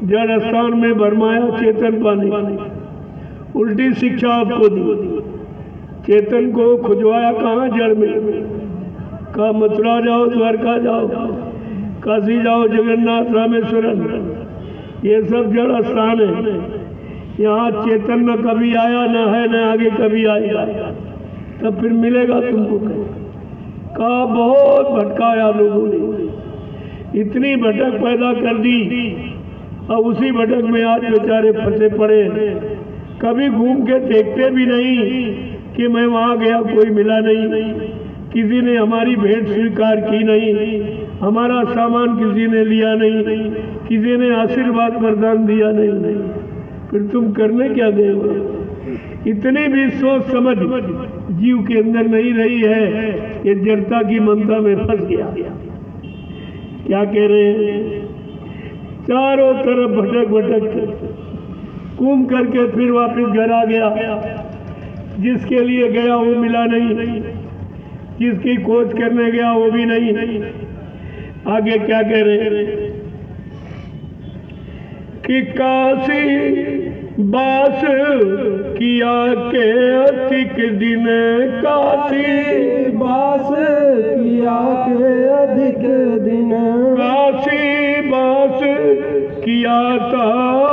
जड़ स्थान में भरमाया चेतन पानी, उल्टी शिक्षा आपको दी। चेतन को खुजवाया कहाँ? जड़ में। कहा मथुरा जाओ, द्वारका जाओ, काशी जाओ, जगन्नाथ रामेश्वरम, ये सब जड़ स्थान है। यहाँ चेतन न कभी आया, न है, न आगे कभी आएगा, तब फिर मिलेगा तुमको। कहा बहुत भटकाया लोगों ने, इतनी भटक पैदा कर दी, अब उसी भटक में आज बेचारे फंसे पड़े। कभी घूम के देखते भी नहीं कि मैं वहाँ गया, कोई मिला नहीं, किसी ने हमारी भेंट स्वीकार की नहीं, हमारा सामान किसी ने लिया नहीं, किसी ने आशीर्वाद वरदान दिया नहीं। फिर तुम करने क्या गए हो? इतनी भी सोच समझ जीव के अंदर नहीं रही है, ये जड़ता की ममता में फंस गया। क्या कह रहे हैं? चारों तरफ भटक भटक घूम करके फिर वापस घर आ गया। जिसके लिए गया वो मिला नहीं, जिसकी खोज करने गया वो भी नहीं। आगे क्या कह रहे हैं कि काशी बास किया के अधिक दिन, काशी बास किया के अधिक दिन, काशी बास किया था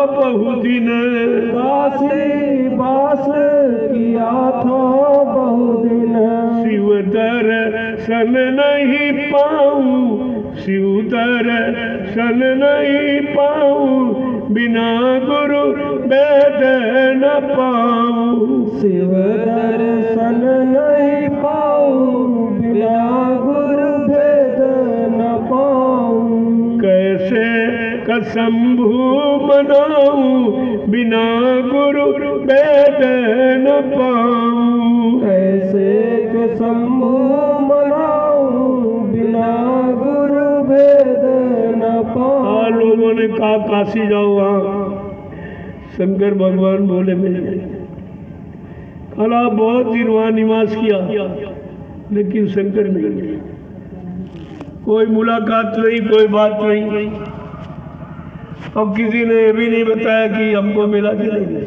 बहु दिन, काशी बास किया था बहु दिन, शिव दर्शन नहीं पाऊं, शिव दर्शन नहीं पाऊं, बिना गुरु वेद न पाऊं, शिव दर्शन नहीं पाऊं, बिना गुरु भेद न पाऊं, कैसे कसंभू मनाऊं, बिना गुरु वेद न पाऊं, कैसे के शंभु मनाऊं, बिना गुरु भेद न पाऊं। लोगों ने कहा काशी जाओ, वहां शंकर भगवान बोले मिल जाएंगे। कला बहुत दिन वहां निवास किया, लेकिन शंकर नहीं मिले। कोई मुलाकात नहीं, कोई बात नहीं। अब किसी ने ये भी नहीं बताया कि हमको मिला कि नहीं।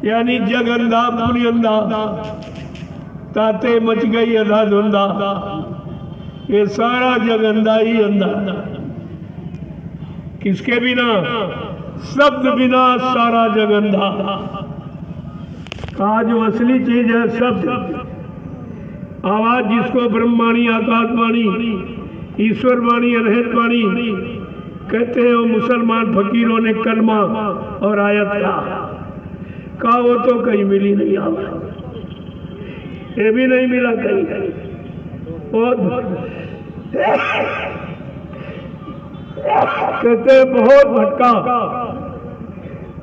यानी जग अंधा पुरी अंधा, ताते मच गई अधा धुंधा, ये सारा जग अंधा ही अंधा। किसके बिना? शब्द बिना सारा जग अंधा। कहा जो असली चीज है शब्द, आवाज जिसको ब्रह्मवाणी, आकाशवाणी, ईश्वर वाणी, अनहद वाणी कहते हैं, वो मुसलमान फकीरों ने कलमा और आयत कहा वो तो कहीं मिली नहीं। आवाज ये भी नहीं मिला कहीं। कहते बहुत भटका,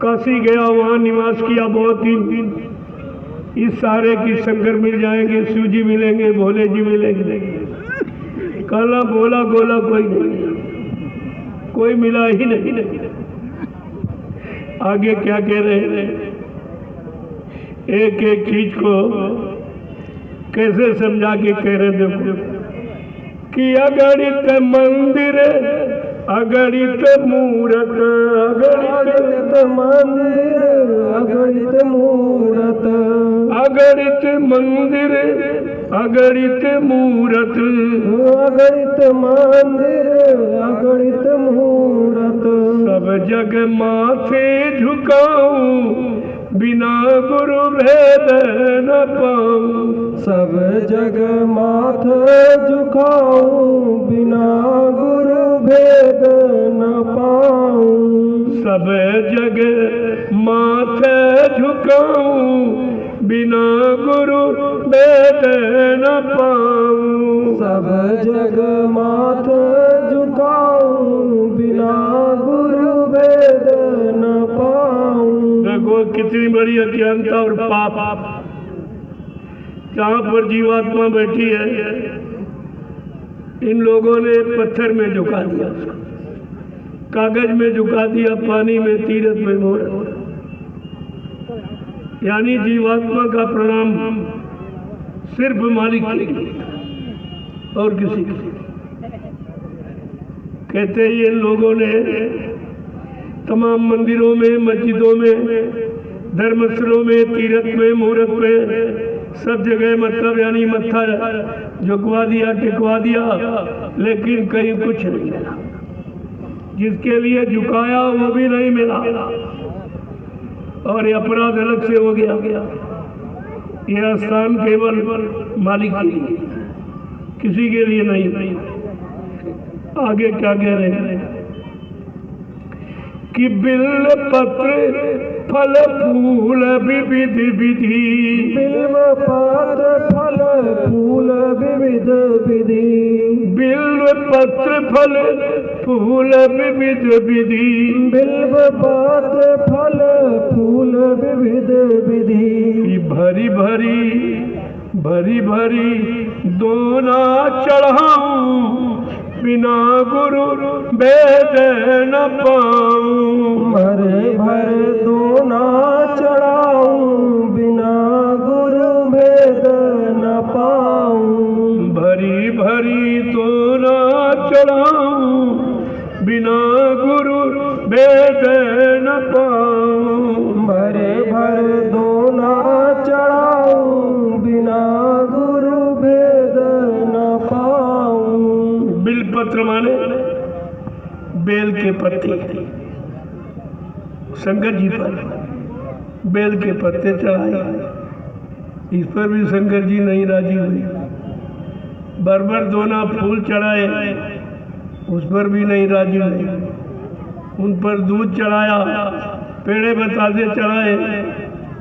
काशी गया, वहां निवास किया बहुत दिन। इस सारे की शंकर मिल जाएंगे, शिव जी मिलेंगे, भोले जी मिलेंगे। काला बोला गोला कोई नहीं, कोई मिला ही नहीं। आगे क्या कह रहे हैं? एक एक चीज को कैसे समझा के कह रहे देखो कि अगणित मंदिर, अगणित मूरत, अगणित मंदिर, अगणित मूरत, अगणित मंदिर, अगणित मूरत, अगणित मंदिर, अगणित मूरत, सब जग माथे झुकाऊं, बिना गुरु भेद न पाऊं, सब जग माथे झुकाऊं, बिना गुरु भेद न पाऊं, सब जग माथे झुकाऊं, बिना गुरु वेद न पाऊं, सब जग माथे झुकाऊं, बिना गुरु भेद न पाऊं। देखो कितनी बड़ी अज्ञानता और पाप। जहाँ पर जीवात्मा बैठी है, इन लोगों ने पत्थर में झुका दिया, कागज में झुका दिया, पानी में, तीरथ में मोड़। यानी जीवात्मा का प्रणाम सिर्फ मालिक के लिए और किसी के। कहते हैं इन लोगों ने तमाम मंदिरों में, मस्जिदों में, धर्मस्थलों में, तीर्थ में, मुहूर्त में, सब जगह मतलब यानी मत्था झुकवा दिया, टिकवा दिया, लेकिन कहीं कुछ नहीं मिला। जिसके लिए झुकाया वो भी नहीं मिला, और ये अपराध अलग से हो गया। यह स्थान केवल मालिक के लिए, किसी के लिए नहीं। आगे क्या कह रहे हैं कि बिल्व पत्र फल फूल विविध विधि, बिल्व पत्र फल फूल विविध विधि, बिल्व पत्र फल फूल विविध विधि, बिल्व पत्र फल फूल विविध विधि, भरी भरी दोना चढ़ाऊं, बिना गुरु वेद न पाऊं। भरे भरे दोना चढ़ाऊं, बिना गुरु वेद न पाऊं। भरी भरी दोना चढ़ाऊं, बिना गुरु वेद न पाऊं। भरे भरे दोना चढ़ाऊं, बिना गुरु वेद न पाऊं। बिलपत्र माने बेल के पत्ते, शंकर जी पर बेल के पत्ते चढ़ाए, इस पर भी शंकर जी नहीं राजी हुए। बरबर दोना फूल चढ़ाए, उस पर भी नहीं राजी हुए। उन पर दूध चढ़ाया, पेड़े बतासे चढ़ाए,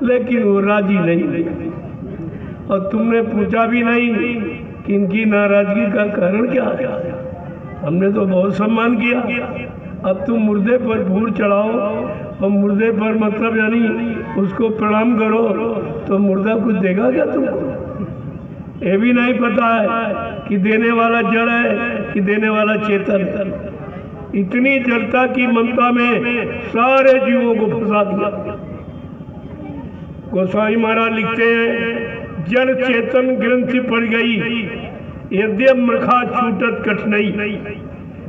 लेकिन वो राजी नहीं हुए। और तुमने पूछा भी नहीं कि इनकी नाराजगी का कारण क्या है। हमने तो बहुत सम्मान किया, अब तुम मुर्दे पर फूल चढ़ाओ और मुर्दे पर मतलब यानी उसको प्रणाम करो, तो मुर्दा कुछ देगा क्या तुमको? ये भी नहीं पता है कि देने वाला जड़ है कि देने वाला चेतन है। इतनी जड़ता की ममता में सारे जीवों को फंसा दिया। गोसाई महाराज लिखते हैं, जड़ चेतन ग्रंथि पड़ गई, यद्यप मृखा छूटत कठिनाई।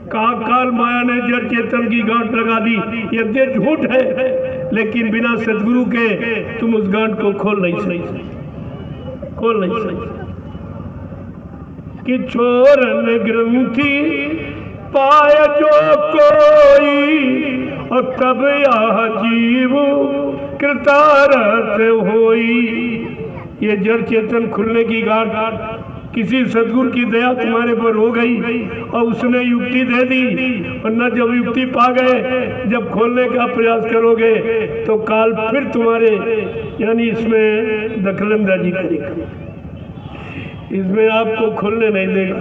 कहा काल माया ने जड़ चेतन की गांठ लगा दी। यद्यप झूठ है, लेकिन बिना सदगुरु के तुम उस गांठ को खोल नहीं सकते। कि छोरन ग्रंथि पाय जो कोई, और तब यह जीव कृतार्थ होई। ये जड़ चेतन खुलने की गांठ किसी सदगुरु की दया तुम्हारे पर हो गई और उसने युक्ति दे दी, और न जब युक्ति पा गए, जब खोलने का प्रयास करोगे तो काल फिर तुम्हारे यानी इसमें दखलंदाजी करेगा, इसमें आपको खोलने नहीं देगा।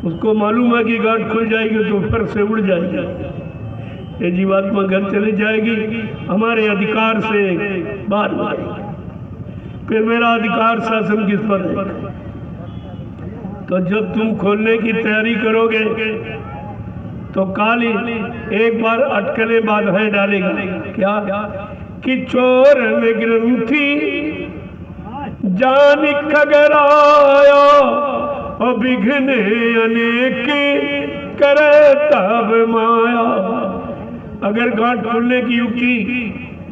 उसको मालूम है कि गांठ खुल जाएगी तो फिर से उड़ जाएगी, ये जीवात्मा घर चली जाएगी, हमारे अधिकार से बाहर हो जाएगी। फिर मेरा अधिकार शासन किस पर है? तो जब तुम खोलने की तैयारी करोगे तो काली एक बार अटकले बाधाएं डालेगा। क्या? कि चोरन ग्रंथि जान खगराया, और विघ्न अनेक करे तब माया। अगर गांठ खोलने की युक्ति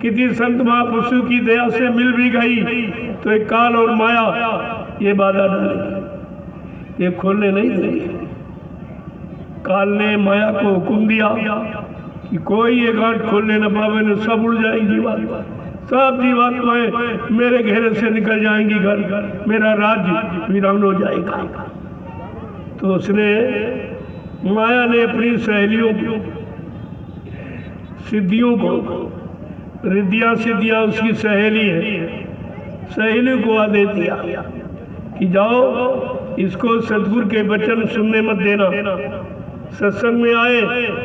किसी संत महापुरुषों की दया से मिल भी गई तो एक काल और माया ये बाधा डालेगी, ये खोलने नहीं देगी। काल ने माया को हुक्म दिया कि कोई ये गांठ खोलने न पावे, न सब उड़ जाएगी जीवात्मा, सब जीवात्माएं मेरे घेरे से निकल जाएंगी, घर मेरा राज्य वीरान हो जाएगा। तो उसने माया ने अपनी सहेलियों को, सिद्धियों को, रिद्धियां सिद्धियां उसकी सहेली है, सहेली को आदेश दिया कि जाओ इसको सदगुरु के वचन सुनने मत देना, सत्संग में आए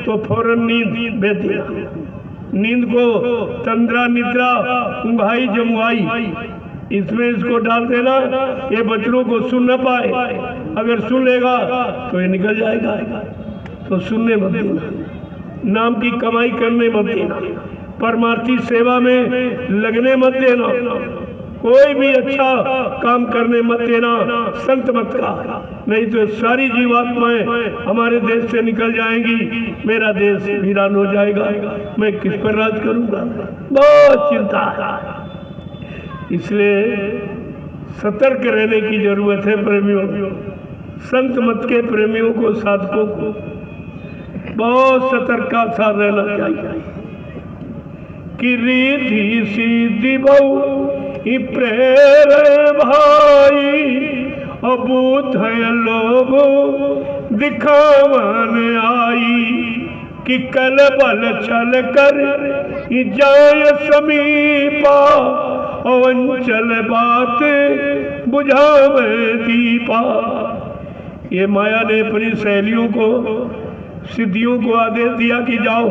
तो फौरन नींद भेज दिया। नींद को तंद्रा निद्रा उंघाई जमुआई, इसमें इसको डाल देना, ये बच्चों को सुन न पाए, अगर सुन लेगा तो ये निकल जाएगा। तो सुनने मत देना, नाम की कमाई करने मत देना, परमार्थी सेवा में लगने मत देना, कोई भी अच्छा काम करने मत देना, संत मत का, नहीं तो सारी जीवात्माएं हमारे देश से निकल जाएंगी, मेरा देश वीरान हो जाएगा, मैं किस पर राज करूंगा। बहुत चिंता है, इसलिए सतर्क रहने की जरूरत है प्रेमियों, संत मत के प्रेमियों को, साधकों को बहुत सतर्कता से रहना चाहिए। कि रिद्धि सिद्धि बहु प्रेर भाई, अबूत लोभ दिखावन आई। कि कल बल छल कर जाय समीपा, अंचल बात बुझावे दीपा। ये माया ने अपनी सहेलियों को, सिद्धियों को आदेश दिया कि जाओ,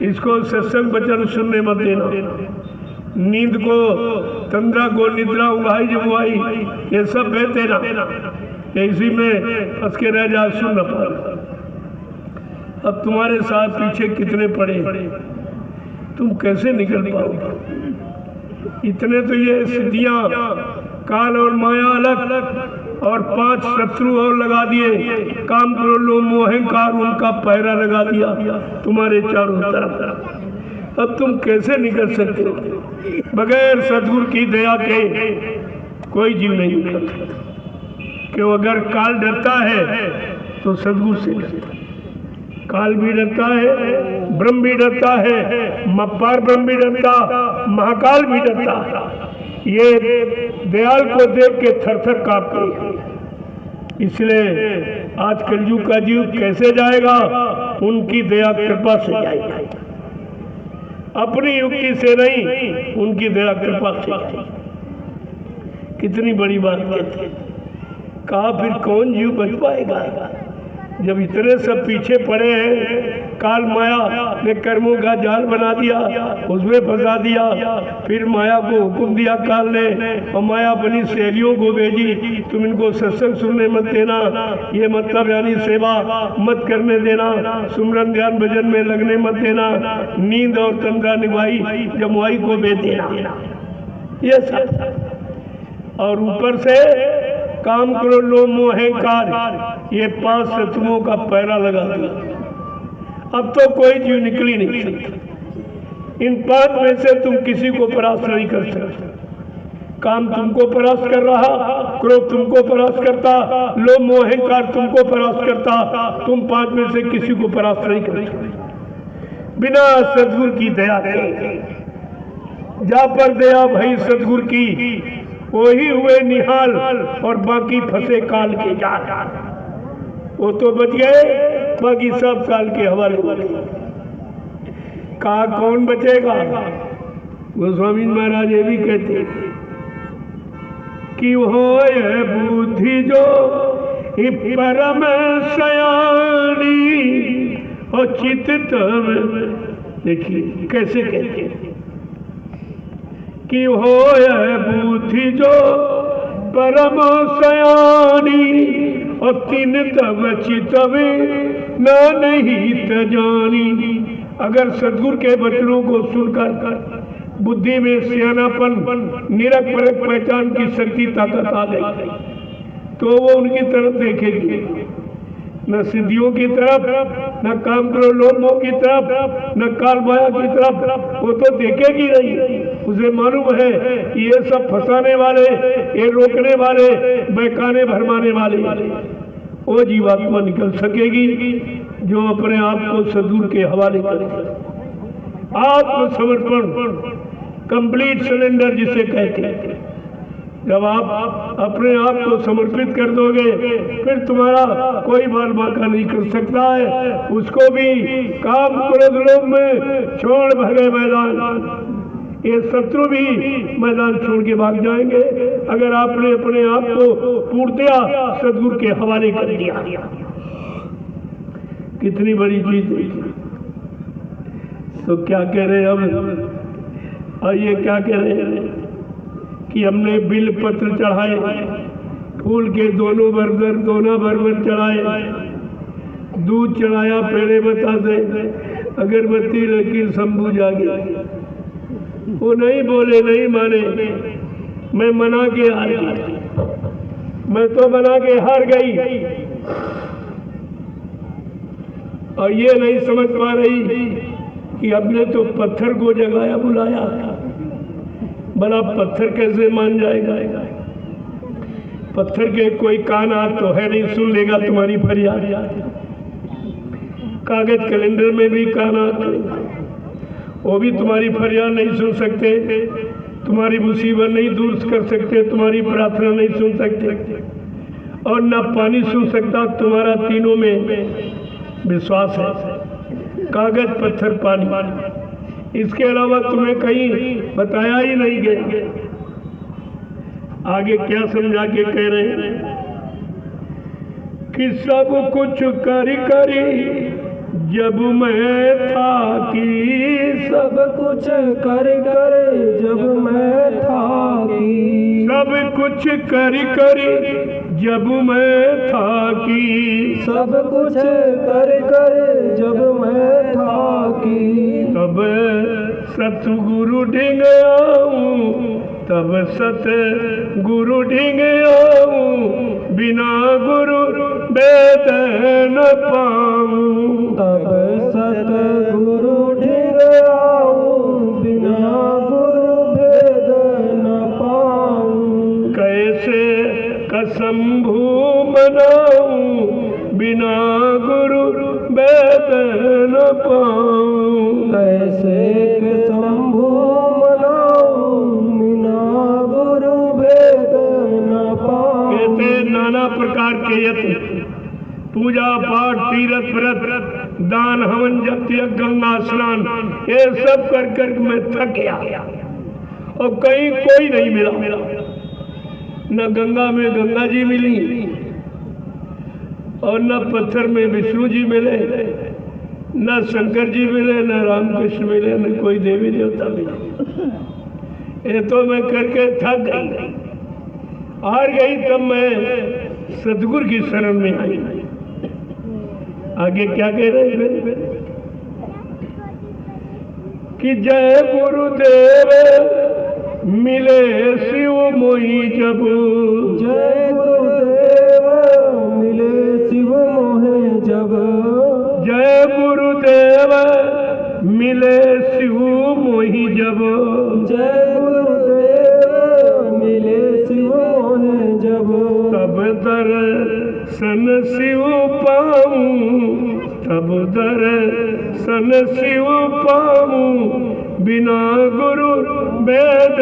इसको सत्संग वचन सुनने मत देना, नींद को, तंद्रा को, निद्रा, उंघाई जमुआई, ये सब भेज देना, इसी में फंस के रह जा, सुन न पाओ। अब तुम्हारे साथ पीछे कितने पड़े, तुम कैसे निकल पाओगे? इतने तो ये सिद्धियां, काल और माया अलग, और 5 शत्रु और लगा दिए, काम, क्रोध, लोभ, मोह, अहंकार, उनका पहरा लगा दिया तुम्हारे चारों तरफ। अब तुम कैसे निकल सकते हो? बगैर सद्गुरु की दया के कोई जीव नहीं निकल सकता। क्यों? अगर काल डरता है तो सद्गुरु से डरता है। काल भी डरता है, ब्रह्म भी डरता है, पार ब्रह्म भी डरता, महाकाल भी डरता। ये दयाल को देख के थर-थर कांपते हैं। इसलिए आज कलयुग का जीव कैसे जाएगा? उनकी दया कृपा से जाएगा, अपनी युक्ति से नहीं, उनकी दया कृपा से। कितनी बड़ी बात कहते। कहा फिर कौन जीव बच पाएगा जब इतने सब पीछे पड़े हैं? काल माया ने कर्मों का जाल बना दिया, उसमें फंसा दिया। फिर माया को हुक्म दिया काल ने, और माया अपनी सहेलियों को भेजी, तुम इनको सत्संग सुनने मत देना, ये मतलब यानी सेवा मत करने देना, सुमरन ध्यान भजन में लगने मत देना, नींद और तंद्रा निभाई जमुआई को भेज देना, ये सब। और ऊपर से काम, क्रोध, लोभ, मोह, अहंकार, ये 5 शत्रुओं का पहरा लगा दिया। अब तो कोई जीव निकल ही नहीं सकता। इन 5 में से तुम किसी को परास्त नहीं कर सकते। काम तुमको परास्त कर रहा, क्रोध तुमको परास्त करता, लोभ, मोह, अहंकार तुमको परास्त करता, तुम 5 में से किसी को परास्त नहीं कर सकते बिना सद्गुरु की दया के। जा पर दया भई सद्गुरु की, वही हुए निहाल, और बाकी फंसे काल के जाल। वो तो बच गए, बाकी सब काल के हवाले हुए। कहा कौन बचेगा? गोस्वामी महाराज ये भी कहते कि होए बुद्धि जो परम सयानी, और चित्त तब, देखिए कैसे कहते कि होए बुद्धि जो परम सयानी, और तीन तब चितवे न नहीं तजानी। अगर सद्गुरु के वचनों को सुनकर बुद्धि में सियानापन, निरख परख पहचान की शक्ति ताकत आ गई, तो वो उनकी तरफ देखेगी, न सिद्धियों की तरफ, न काम करो लोभ मोह की तरफ, न काल माया की तरफ, वो तो देखेगी नहीं। उसे मालूम है ये सब फंसाने वाले, ये रोकने वाले, बहकाने भरमाने वाले। वो जीवात्मा निकल सकेगी जो अपने आप को सद्गुरु के हवाले करे। आत्मसमर्पण, कंप्लीट सरेंडर जिसे कहते हैं। जब आप अपने आप को समर्पित कर दोगे, फिर तुम्हारा कोई बाल बांका नहीं कर सकता है। उसको भी काम, क्रोध, लोभ में छोड़ भरे मैदान, ये शत्रु भी मैदान छोड़ के भाग जाएंगे अगर आपने अपने आप को पूर्णतया सद्गुरु के हवाले कर दिया। कितनी बड़ी चीज है। तो क्या कह रहे अब? और ये क्या कह रहे हैं कि हमने बिल पत्र चढ़ाए, फूल के दोनों बरबर चढ़ाए, दूध चढ़ाया पेड़े बतासे, अगरबत्ती, लेकिन शंभू जागे। वो नहीं बोले, नहीं माने। मैं मना के हार गई, मैं तो मना के हार गई। और ये नहीं समझ पा रही कि हमने तो पत्थर को जगाया बुलाया, भला पत्थर कैसे मान जाएगा? पत्थर के कोई कान हाथ तो है नहीं, सुन लेगा तुम्हारी फरियाद। कागज कैलेंडर में भी कान हाथ नहीं, वो भी तुम्हारी फरियाद नहीं सुन सकते, तुम्हारी मुसीबत नहीं दूर कर सकते, तुम्हारी प्रार्थना नहीं सुन सकते, और ना पानी सुन सकता। तुम्हारा तीनों में विश्वास है, कागज, पत्थर, पानी। इसके अलावा तुम्हें कहीं बताया ही नहीं गया। आगे क्या समझा के कह रहे हैं कि सब कुछ करी जब मैं था कि सब कुछ कर जब मैं था कि सब कुछ करी जब मैं था कि सब कुछ कर जब मैं था कि तब सतगुरु ढिंग आऊं तब सतगुरु ढिंग आऊं बिना गुरु वेद न पाऊं तब सतगुरु ढिंग आऊं बिना गुरु भेद न पाऊं कैसे कसंभू मनाऊं बिना गुरु वेद न पाऊं कैसे शंभु मनाऊं बिना गुरु भेद न पाऊं। कहते नाना प्रकार के यत्न पूजा पाठ तीर्थ व्रत दान हवन जप यज्ञ गंगा स्नान ये सब कर मैं थक गया और कहीं कोई नहीं मिला। न गंगा में गंगा जी मिली और न पत्थर में विष्णु जी मिले, न शंकर जी मिले, न रामकृष्ण मिले, न कोई देवी देवता मिले। ये तो मैं करके थक गई, हार गई। तब मैं सतगुरु की शरण में आई। आगे क्या कह रहे हैं कि जय गुरुदेव मिले शिव मोही जब जय गुरुदेव मिले शिव मोहे जब जय गुरुदेव मिले शिव मोही जब जय गुरुदेव मिले शिव मोहे जब तब दर्शन शिव पाऊं तब दर्शन शिव पाऊं बिना गुरु वेद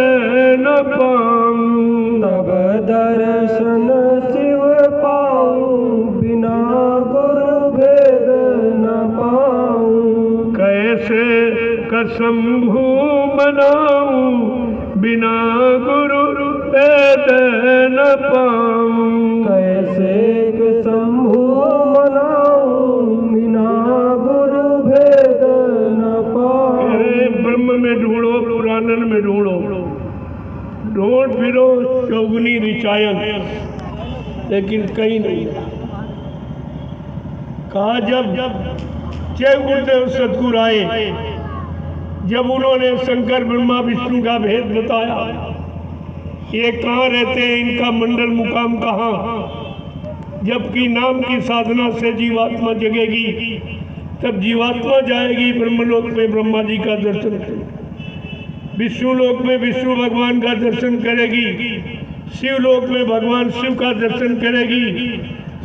न पाऊं तब दर्शन शिव पाऊं बिना गुरु भेद न पाऊं कैसे कसंभू मनाऊं बिना गुरु वेद न पाऊं कैसे शंभु मनाऊं बिना गुरु भेद न पाऊं। ब्रह्म में ढूंढो पुराणन में ढूंढो ढूंढ फिरो चौगुनी रिचायन लेकिन कहीं नहीं। कहा जब जय गुरुदेव सतगुरु आए जब उन्होंने शंकर ब्रह्मा विष्णु का भेद बताया, ये कहाँ रहते हैं, इनका मंडल मुकाम कहाँ, जबकि नाम की साधना से जीवात्मा जगेगी तब जीवात्मा जाएगी ब्रह्मलोक में ब्रह्मा जी का दर्शन करेगी, विष्णु लोक में विष्णु भगवान का दर्शन करेगी, शिव लोक में भगवान शिव का दर्शन करेगी,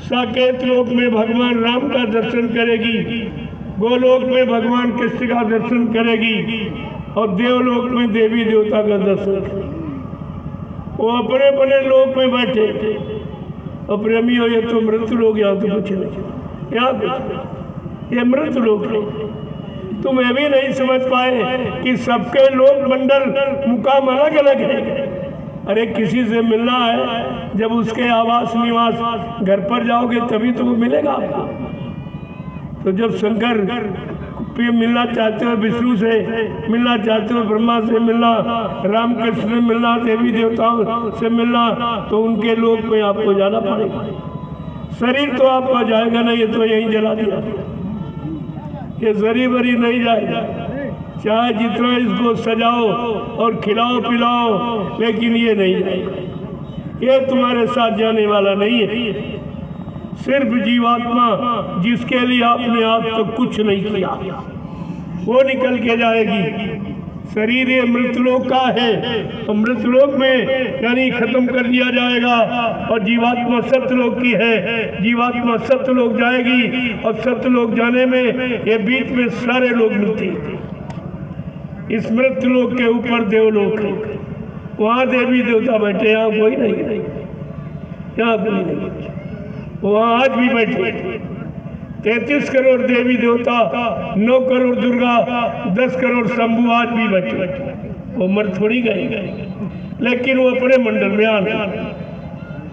साकेत लोक में भगवान राम का दर्शन करेगी, गोलोक में भगवान कृष्ण का दर्शन करेगी और देवलोक में देवी देवता का दर्शन करेगी। वो अपने अपने लोक में बैठे और प्रेमी हो ये तो मृत्यु लोग, यहाँ तो कुछ नहीं, यहाँ कुछ ये मृत्यु लोग है। तुम ये भी नहीं समझ पाए कि सबके लोक मंडल मुकाम अलग अलग है। अरे किसी से मिलना है, जब उसके आवास निवास घर पर जाओगे तभी तो वो मिलेगा आपको। तो जब शंकर पे मिलना चाहते हो, विष्णु से मिलना चाहते हो, ब्रह्मा से मिलना, राम कृष्ण से मिलना, देवी देवताओं से मिलना, तो उनके लोक में आपको जाना पड़ेगा। शरीर तो आपका जाएगा नहीं, ये तो यहीं जला दिया, ये जरी बरी नहीं जाएगा। चाहे जितना इसको सजाओ और खिलाओ पिलाओ, लेकिन ये नहीं जाएगा, ये तुम्हारे साथ जाने वाला नहीं है। सिर्फ जीवात्मा जिसके लिए आपने आज तक कुछ नहीं किया वो निकल के जाएगी। शरीर ये मृतलोक का है तो मृतलोक में यानी खत्म कर दिया जाएगा और जीवात्मा सत्यलोक की है, जीवात्मा सत्यलोक जाएगी और सत्यलोक जाने में ये बीच में सारे लोग मिलते हैं। इस मृतलोक के ऊपर देवलोक है, वहाँ देवी देवता बैठे, यहाँ कोई नहीं, यहाँ कोई नहीं, वहाँ आज भी बैठे 33 करोड़ देवी देवता, 9 करोड़ दुर्गा, 10 करोड़ शंभु आज भी बैठे। वो मर थोड़ी गए, लेकिन वो अपने मंडल में आने,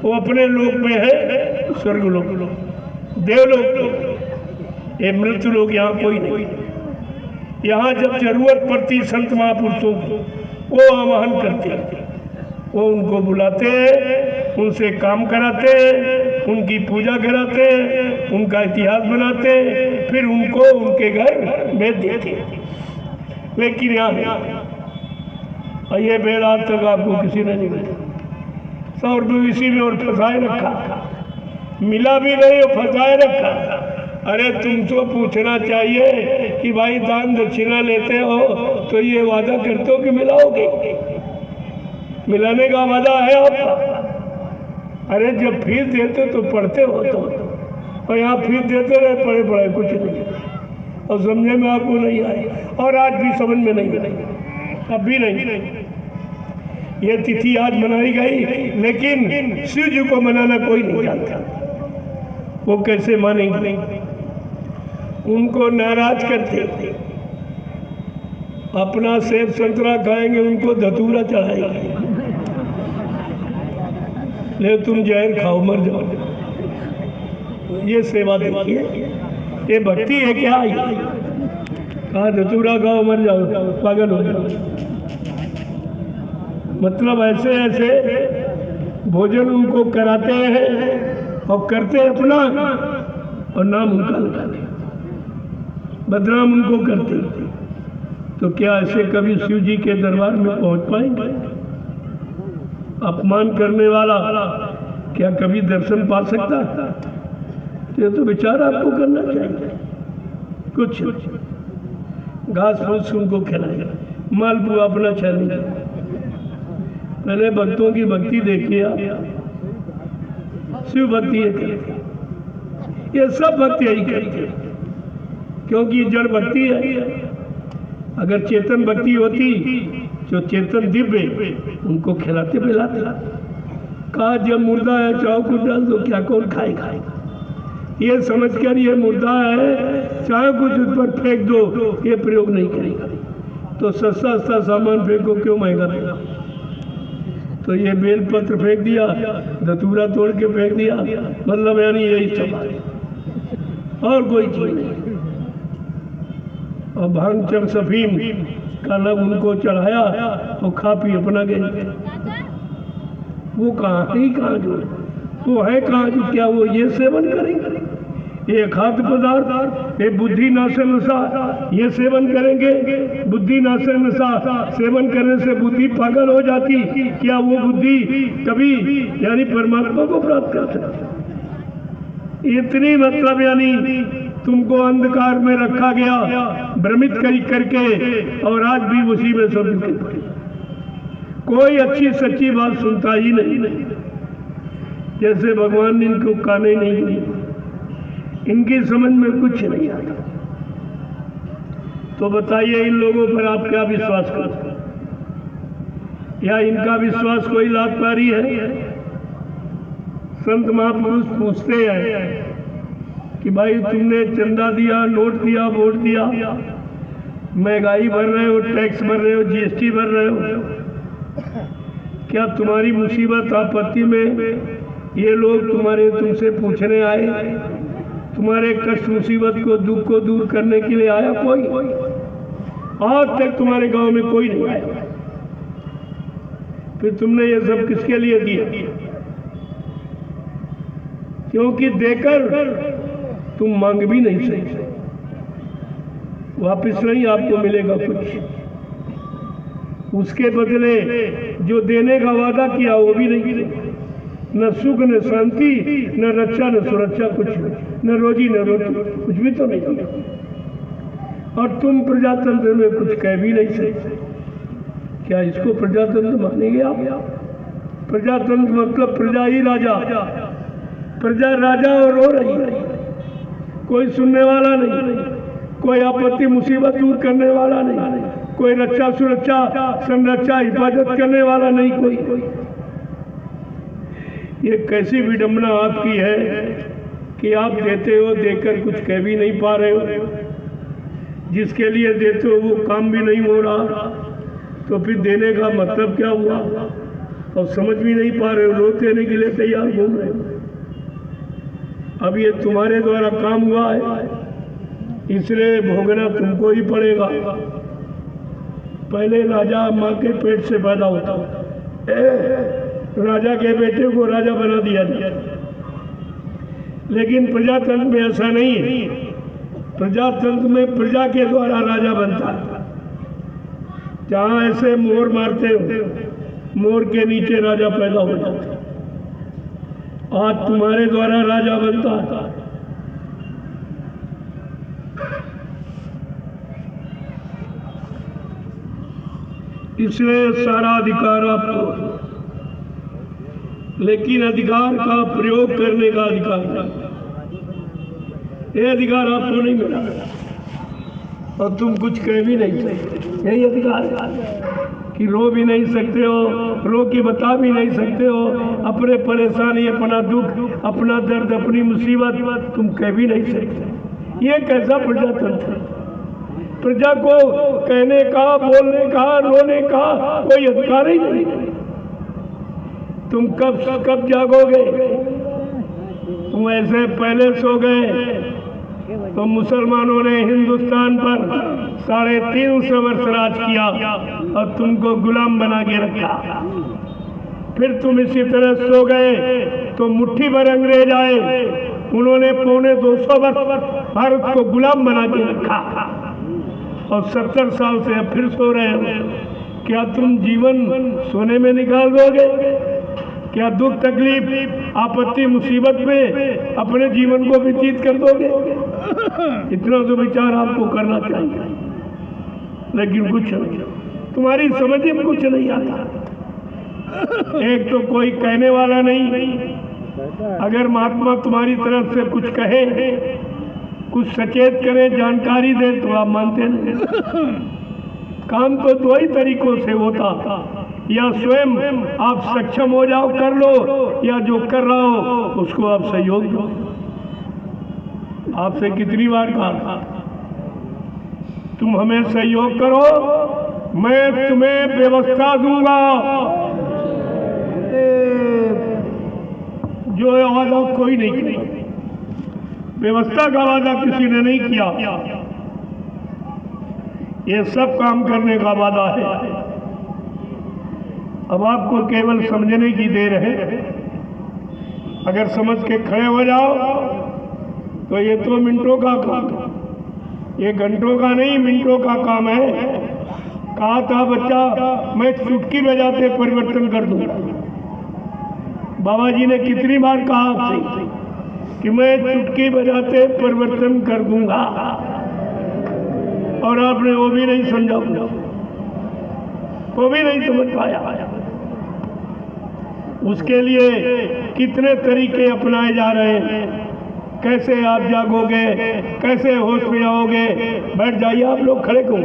वो अपने लोक में है, स्वर्ग लोक। देवलोक, ये मृत्यु लोग यहाँ कोई नहीं। यहाँ जब जरूरत पड़ती संत महापुरुषों को, वो आवाहन करते, वो उनको बुलाते, उनसे काम कराते, उनकी पूजा कराते, उनका इतिहास बनाते, फिर उनको उनके घर भेज देते। लेकिन यहाँ और ये बेड़ आज तक आपको किसी ने नहीं मिला। 100 रुपये इसी में और फंसाए रखा, मिला भी नहीं और फंसाए रखा। अरे तुम तो पूछना चाहिए कि भाई दान दक्षिणा लेते हो तो ये वादा करते हो कि मिलाओगे, मिलाने का वादा है आपका। अरे जब फीस देते तो पढ़ते हो तो, और यहाँ फीस देते रहे, पढ़े पढ़े कुछ नहीं, और समझे में आपको नहीं आई, और आज भी समझ में नहीं आई, अब भी नहीं। ये तिथि आज मनाई गई, लेकिन शिव जी को मनाना कोई नहीं जानता। वो कैसे मानेंगे? उनको नाराज करते, अपना सेब संतरा खाएंगे, उनको धतूरा चढ़ाएंगे, ले तुम जहर खाओ मर जाओ। ये सेवा देखिए, ये भक्ति है क्या? कहा धतूरा खाओ मर जाओ, पागल हो जाओ। मतलब ऐसे ऐसे भोजन उनको कराते हैं और करते अपना, और नाम उनका लगाते, बदनाम उनको करते। तो क्या ऐसे कभी शिव जी के दरबार में पहुंच पाएंगे? अपमान करने वाला क्या कभी दर्शन पा सकता? ये तो विचार आपको करना चाहिए। कुछ घास फूस उनको खिलाएगा, मालपुआ अपना चलेगा। पहले भक्तों की भक्ति देखिए आप, शिव भक्ति ये करते, ये सब भक्ति यही करते, क्योंकि जड़ भक्ति है। अगर चेतन भक्ति होती, जो चेतन दिव्य, उनको खिलाते पिलाते। कहा जब मुर्दा है चाव को डाल दो, क्या कौन खाएगा? ये समझकर ये मुर्दा है, चाहे कुछ उस पर फेंक दो, ये प्रयोग नहीं करेगा। तो सस्ता सस्ता सामान फेंको, क्यों महंगा देगा? तो ये बेल पत्र फेंक दिया, धतूरा तोड़ के फेंक दिया, मतलब यानी यही सब, और कोई चीज नहीं। और भांग चर सफीम का लब उनको चढ़ाया और खा पी अपना गए। वो कहाँ है, कहाँ जो वो है, कहाँ जो क्या वो ये सेवन करेंगे? ये खाद्य पदार्थ, ये बुद्धि नाश नशा, ये सेवन करेंगे। बुद्धि नाश नशा सेवन करने से बुद्धि पागल हो जाती, क्या वो बुद्धि कभी यानी परमात्मा को प्राप्त कर सकती? इतनी मतलब यानी तुमको अंधकार में रखा गया, भ्रमित करके, और आज भी उसी में सब कोई अच्छी सच्ची बात सुनता ही नहीं। जैसे भगवान ने इनको काने नहीं दी, इनकी समझ में कुछ नहीं आता। तो बताइए इन लोगों पर आप क्या विश्वास करते? या इनका विश्वास कोई लाभकारी है? संत महापुरुष पूछते हैं कि भाई तुमने चंदा दिया, नोट दिया, वोट दिया, महंगाई भर रहे हो, टैक्स भर रहे हो, जीएसटी भर रहे हो, क्या तुम्हारी मुसीबत आपत्ति में ये लोग तुमसे पूछने आए? तुम्हारे कष्ट मुसीबत को, दुख को दूर करने के लिए आया कोई? आज तक तुम्हारे गांव में कोई नहीं आया। फिर तुमने ये सब किसके लिए दिया? क्योंकि देकर तुम मांग भी नहीं सकते, वापिस नहीं आपको मिलेगा कुछ। उसके बदले जो देने का वादा किया वो भी नहीं मिलेगा। न सुख न शांति, न रक्षा न सुरक्षा, कुछ नहीं, न रोजी न रोटी, कुछ भी तो नहीं मिलेगा। और तुम प्रजातंत्र में कुछ कह भी नहीं सकते। क्या इसको प्रजातंत्र मानेंगे आप? प्रजातंत्र मतलब प्रजा ही राजा, प्रजा राजा और रो रही है, कोई सुनने वाला नहीं, कोई आपत्ति मुसीबत दूर करने वाला नहीं, कोई रक्षा सुरक्षा संरक्षा हिफाजत करने वाला नहीं कोई। ये कैसी विडंबना आपकी है कि आप देते हो, देकर कुछ कह भी नहीं पा रहे हो। जिसके लिए देते हो वो काम भी नहीं हो रहा, तो फिर देने का मतलब क्या हुआ? और समझ भी नहीं पा रहे हो, रोक देने के लिए तैयार घूम रहे हो। अब ये तुम्हारे द्वारा काम हुआ है, इसलिए भोगना तुमको ही पड़ेगा। पहले राजा माँ के पेट से पैदा होता, राजा के बेटे को राजा बना दिया जाता। लेकिन प्रजातंत्र में ऐसा नहीं है। प्रजातंत्र में प्रजा के द्वारा राजा बनता है। जहाँ ऐसे मोर मारते हो, मोर के नीचे राजा पैदा हो जाता। आज तुम्हारे द्वारा राजा बनता है। इसलिए सारा अधिकार आपको, लेकिन अधिकार का प्रयोग करने का अधिकार, ये अधिकार आपको नहीं मिला और तुम कुछ कह भी नहीं सकते। यही अधिकार कि रो भी नहीं सकते हो, रो के बता भी नहीं सकते हो, अपने परेशानी, अपना दुख, अपना दर्द, अपनी मुसीबत तुम कह भी नहीं सकते। ये कैसा प्रजातंत्र? प्रजा को कहने का, बोलने का, रोने का कोई अधिकार ही नहीं। तुम कब जागोगे? तुम ऐसे पहले सो गए तो मुसलमानों ने हिंदुस्तान पर 350 वर्ष राज किया और तुमको गुलाम बना के रखा। फिर तुम इसी तरह सो गए तो मुट्ठी भर अंग्रेज आए, उन्होंने 250 वर्ष भारत को गुलाम बना के रखा और 70 साल से अब फिर सो रहे हो। क्या तुम जीवन सोने में निकाल दोगे? क्या दुख, तकलीफ, आपत्ति, मुसीबत में अपने जीवन को व्यतीत कर दोगे? इतना तो विचार आपको करना चाहिए, लेकिन कुछ तुम्हारी समझ में कुछ नहीं आता। एक तो कोई कहने वाला नहीं। अगर महात्मा तुम्हारी तरफ से कुछ कहे, कुछ सचेत करें, जानकारी दे तो आप मानते नहीं। काम तो 2 ही तरीकों से होता, या स्वयं आप सक्षम हो जाओ, कर लो, या जो कर रहा हो उसको आप सहयोग दो। आपसे कितनी बार कहा तुम हमें सहयोग करो, मैं तुम्हें व्यवस्था दूंगा। जो वादा कोई नहीं किया, व्यवस्था का वादा किसी ने नहीं किया। ये सब काम करने का वादा है। अब आपको केवल समझने की देर है। अगर समझ के खड़े हो जाओ तो ये तो मिनटों का काम, ये घंटों का नहीं, मिनटों का काम है। कहा था बच्चा, मैं चुटकी बजाते परिवर्तन कर दूंगा। बाबा जी ने कितनी बार कहा आपसे कि मैं चुटकी बजाते परिवर्तन कर दूंगा, और आपने वो भी नहीं समझा, वो भी नहीं समझ पाया। उसके लिए कितने तरीके अपनाए जा रहे हैं। कैसे आप जागोगे, कैसे होश में आओगे? बैठ जाइए, आप लोग खड़े क्यों?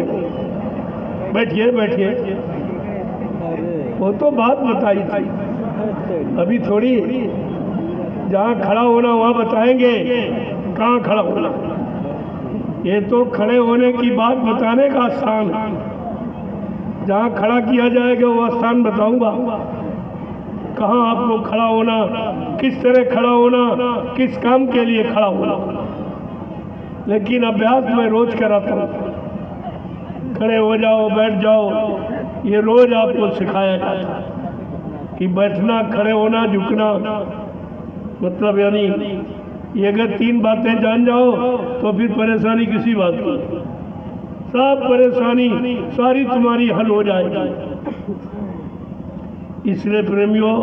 बैठिए बैठिए। वो तो बात बताई थी, अभी थोड़ी जहाँ खड़ा होना वहाँ बताएंगे, कहाँ खड़ा होना। ये तो खड़े होने की बात बताने का स्थान है। जहाँ खड़ा किया जाएगा वो स्थान बताऊंगा। कहाँ आपको खड़ा होना, किस तरह खड़ा होना, किस काम के लिए खड़ा होना। लेकिन अभ्यास मैं रोज कराता हूँ। खड़े हो जाओ, बैठ जाओ, ये रोज आपको सिखाया जाता है कि बैठना, खड़े होना, झुकना, मतलब यानी ये अगर 3 बातें जान जाओ तो फिर परेशानी किसी बात की, सब परेशानी सारी तुम्हारी हल हो जाएगी। इसलिए प्रेमियों,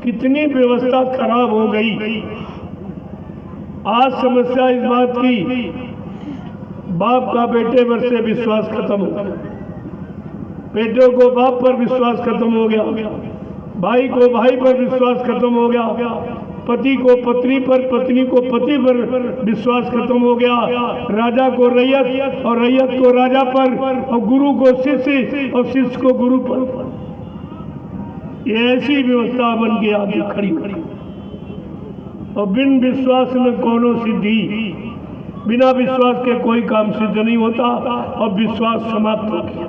कितनी व्यवस्था खराब हो गई। आज समस्या इस बात की, बाप का बेटे पर से विश्वास खत्म हो गया, बेटे को बाप पर विश्वास खत्म हो गया, भाई को भाई पर विश्वास खत्म हो गया, पति को पत्नी पर, पत्नी को पति पर विश्वास खत्म हो गया, राजा को रैयत और रैयत को राजा पर, और गुरु को शिष्य और शिष्य को गुरु पर। ये ऐसी व्यवस्था बन के आगे खड़ी खड़ी। और बिन विश्वास में कोनो सिद्धि, बिना विश्वास के कोई काम सिद्ध नहीं होता, और विश्वास समाप्त हो गया।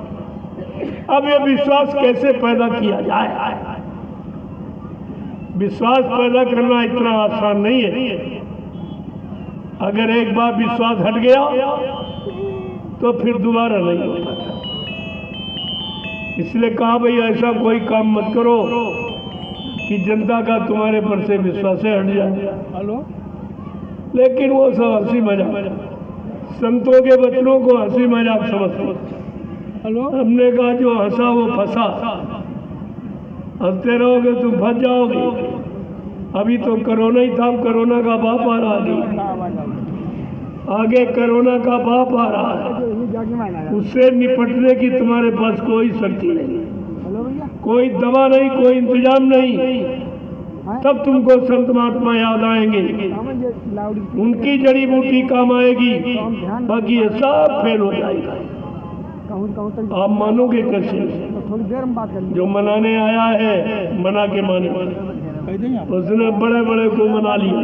अब ये विश्वास कैसे पैदा किया जाए? विश्वास पैदा करना इतना आसान नहीं है। अगर एक बार विश्वास हट गया तो फिर दोबारा नहीं होता। इसलिए कहा भाई ऐसा कोई काम मत करो कि जनता का तुम्हारे पर से विश्वास से हट जाए। लेकिन वो सब हंसी मजाक, संतों के बचनों को हंसी मजाक समझते। हमने कहा जो हंसा वो फंसा, हंसते रहोगे तुम फंस जाओगे। अभी तो कोरोना ही था, कोरोना का बाप आ रहा है, आगे कोरोना का बाप आ रहा है। उससे निपटने की तुम्हारे पास कोई शक्ति नहीं, कोई दवा नहीं, कोई इंतजाम नहीं। तब तुमको संत महात्मा याद आएंगे, उनकी जड़ी बूटी काम आएगी, बाकी ये सब फेल हो जाएगा। आप मानोगे कैसे? जो मनाने आया है मना के माने, उसने बड़े बड़े को मना लिया।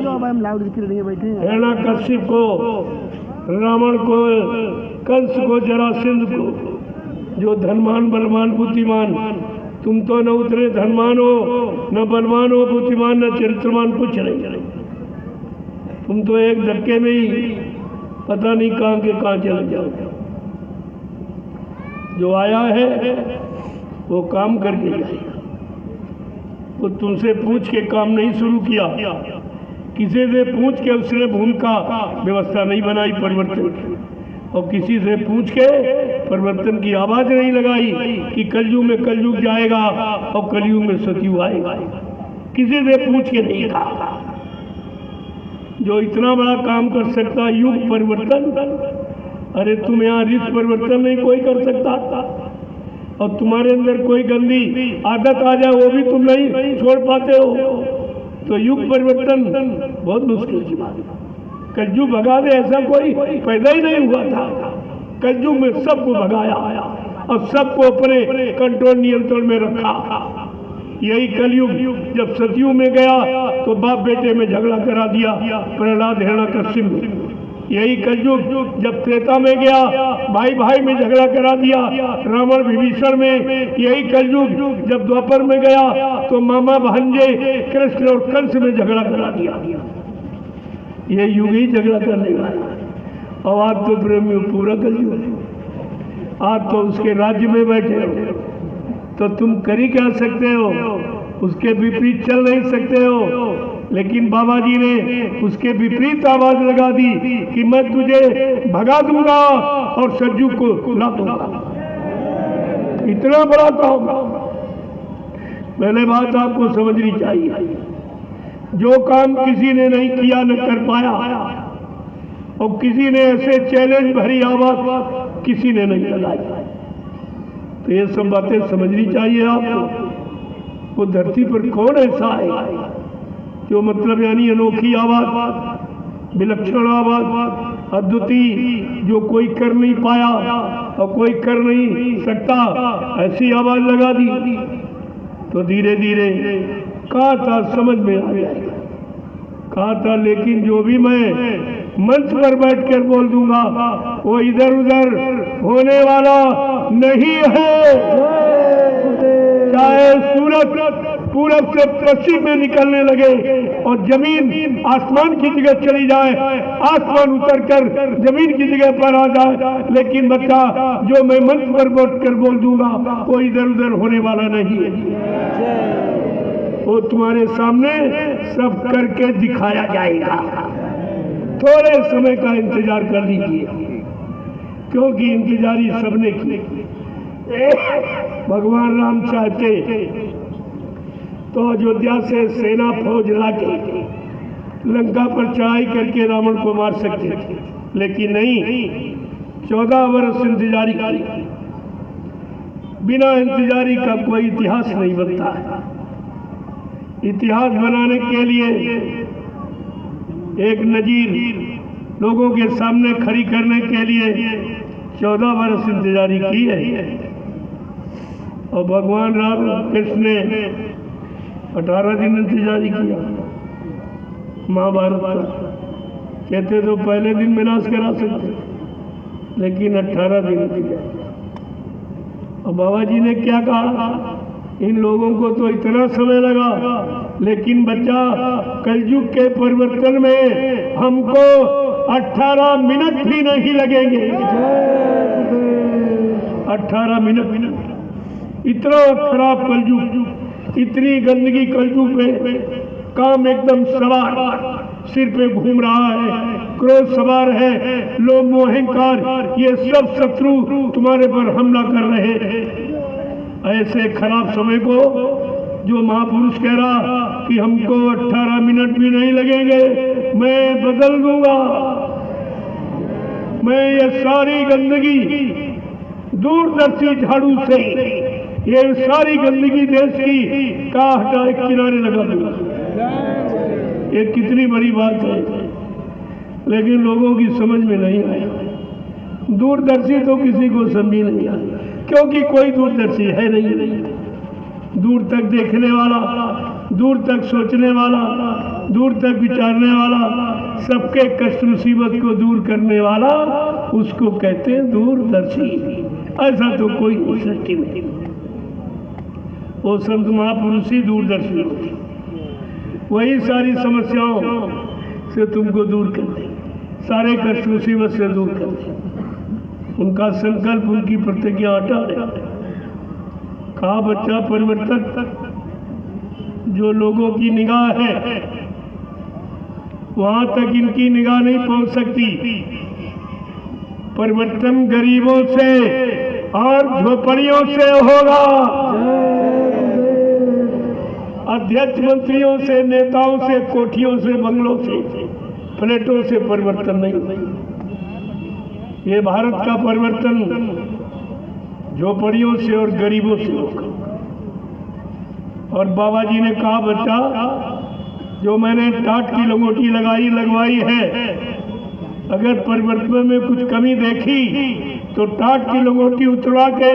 हिरण्य कश्यप को, रावण को, कंस को, जरासंध को, जो धनवान बलवान बुद्धिमान, तुम तो न उतरे धनवान हो, न बलवान हो, बुद्धिमान, न चरित्रवान, कुछ नहीं। तुम तो एक धक्के में ही पता नहीं कहाँ के कहाँ चले जाओगे। जो आया है वो काम करके जाएगा। वो तुमसे पूछ के काम नहीं शुरू किया, किसी से पूछ के उसने भूमिका व्यवस्था नहीं बनाई परिवर्तन की, और किसी से पूछ के परिवर्तन की आवाज नहीं लगाई कि कलयुग में कलयुग जाएगा और कलयुग में सतयुग आएगा। किसी से पूछ के नहीं कहा। जो इतना बड़ा काम कर सकता युग परिवर्तन, अरे तुम यहाँ ऋत परिवर्तन नहीं कोई कर सकता, और तुम्हारे अंदर कोई गंदी आदत आ जाए वो भी तुम नहीं छोड़ पाते हो, तो युग परिवर्तन बहुत मुश्किल की बात है। कलयुग भगा दे ऐसा कोई पैदा ही नहीं हुआ था। कलयुग में सबको भगाया और सबको अपने कंट्रोल नियंत्रण में रखा। यही कलयुग जब सतयुग में गया तो बाप बेटे में झगड़ा करा दिया, प्रहलाद हिरण्यकश्यप। यही कलयुग जब त्रेता में गया भाई भाई में झगड़ा करा दिया, रावण विभीषण में। यही कलयुग जब द्वापर में गया तो मामा भांजे कृष्ण और कंस में झगड़ा करा दिया। ये युग ही झगड़ा करने वाला। और आज तो प्रेमी पूरा कलयुग, आज तो उसके राज्य में बैठे हो, तो तुम कर ही क्या सकते हो? उसके विपरीत चल नहीं सकते हो। लेकिन बाबा जी ने उसके विपरीत आवाज लगा दी कि मैं तुझे भगा दूंगा और सतयुग को ला दूंगा। इतना बड़ा काम। पहले बात आपको समझनी चाहिए, जो काम किसी ने नहीं किया न कर पाया, और किसी ने ऐसे चैलेंज भरी आवाज किसी ने नहीं लगाई, तो ये सब बातें समझनी चाहिए आपको। वो धरती पर कौन ऐसा है जो मतलब यानी अनोखी आवाज, विलक्षण आवाज, अद्वितीय, जो कोई कर नहीं पाया और कोई कर नहीं सकता, ऐसी आवाज लगा दी। तो धीरे धीरे कहा था समझ में आ जाएगा, कहा था। लेकिन जो भी मैं मंच पर बैठकर बोल दूंगा वो इधर उधर होने वाला नहीं है। चाहे सूरज पूरब से पश्चिम में निकलने लगे और जमीन आसमान की जगह चली जाए, आसमान उतरकर जमीन की जगह पर आ जाए, लेकिन बच्चा जो मैं मंच पर बैठकर बोल दूंगा वो इधर उधर होने वाला नहीं है। वो तुम्हारे सामने सब करके दिखाया जाएगा। थोड़े समय का इंतजार कर लीजिए, क्योंकि इंतजारी सबने की। भगवान राम चाहते तो अयोध्या से सेना फौज लाके लंका पर चढ़ाई करके रावण को मार सकते थे, लेकिन नहीं, 14 वर्ष इंतजारी की। बिना इंतजारी का कोई इतिहास नहीं बनता है। इतिहास बनाने के लिए एक नजीर लोगों के सामने खड़ी करने के लिए 14 वर्ष इंतजारी की है। और भगवान राम कृष्ण ने 18 दिन इंतजारी किया। महाभारत का कहते तो पहले दिन विनाश करा सकते, लेकिन 18 दिन किया। और बाबा जी ने क्या कहा, इन लोगों को तो इतना समय लगा, लेकिन बच्चा कलयुग के परिवर्तन में हमको 18 मिनट भी नहीं लगेंगे। 18 मिनट। इतना खराब कलयुग, इतनी गंदगी कलयुग में, काम एकदम सवार सिर पे घूम रहा है, क्रोध सवार है, लोभ मोह अहंकार, ये सब शत्रु तुम्हारे पर हमला कर रहे हैं। ऐसे खराब समय को जो महापुरुष कह रहा कि हमको 18 मिनट भी नहीं लगेंगे, मैं बदल दूंगा। मैं ये सारी गंदगी दूरदर्शी झाड़ू से ये सारी गंदगी देश की का हटा एक किनारे लगा दूंगा। ये कितनी बड़ी बात है, लेकिन लोगों की समझ में नहीं आया। दूरदर्शी तो किसी को समझ नहीं आया, क्योंकि कोई दूरदर्शी है नहीं। दूर तक देखने वाला, दूर तक सोचने वाला, दूर तक विचारने वाला, सबके कष्ट मुसीबत को दूर करने वाला, उसको कहते हैं दूरदर्शी। ऐसा तो कोई नहीं सृष्टि में। वो संत महापुरुष ही दूरदर्शी होते, वही सारी समस्याओं से तुमको दूर करते, सारे कष्ट मुसीबत से दूर करते। उनका संकल्प, उनकी प्रतिज्ञा अटल है। कहा बच्चा परिवर्तन जो लोगों की निगाह है वहां तक इनकी निगाह नहीं पहुंच सकती। परिवर्तन गरीबों से और झोपड़ियों से होगा। अध्यक्ष मंत्रियों से, नेताओं से, कोठियों से, बंगलों से, फ्लैटों से परिवर्तन नहीं। ये भारत का परिवर्तन झोपड़ियों से और गरीबों से होगा। और बाबा जी ने कहा बच्चा जो मैंने टाट की लंगोटी लगवाई है, अगर परिवर्तन में कुछ कमी देखी तो टाट की लंगोटी उतरवा के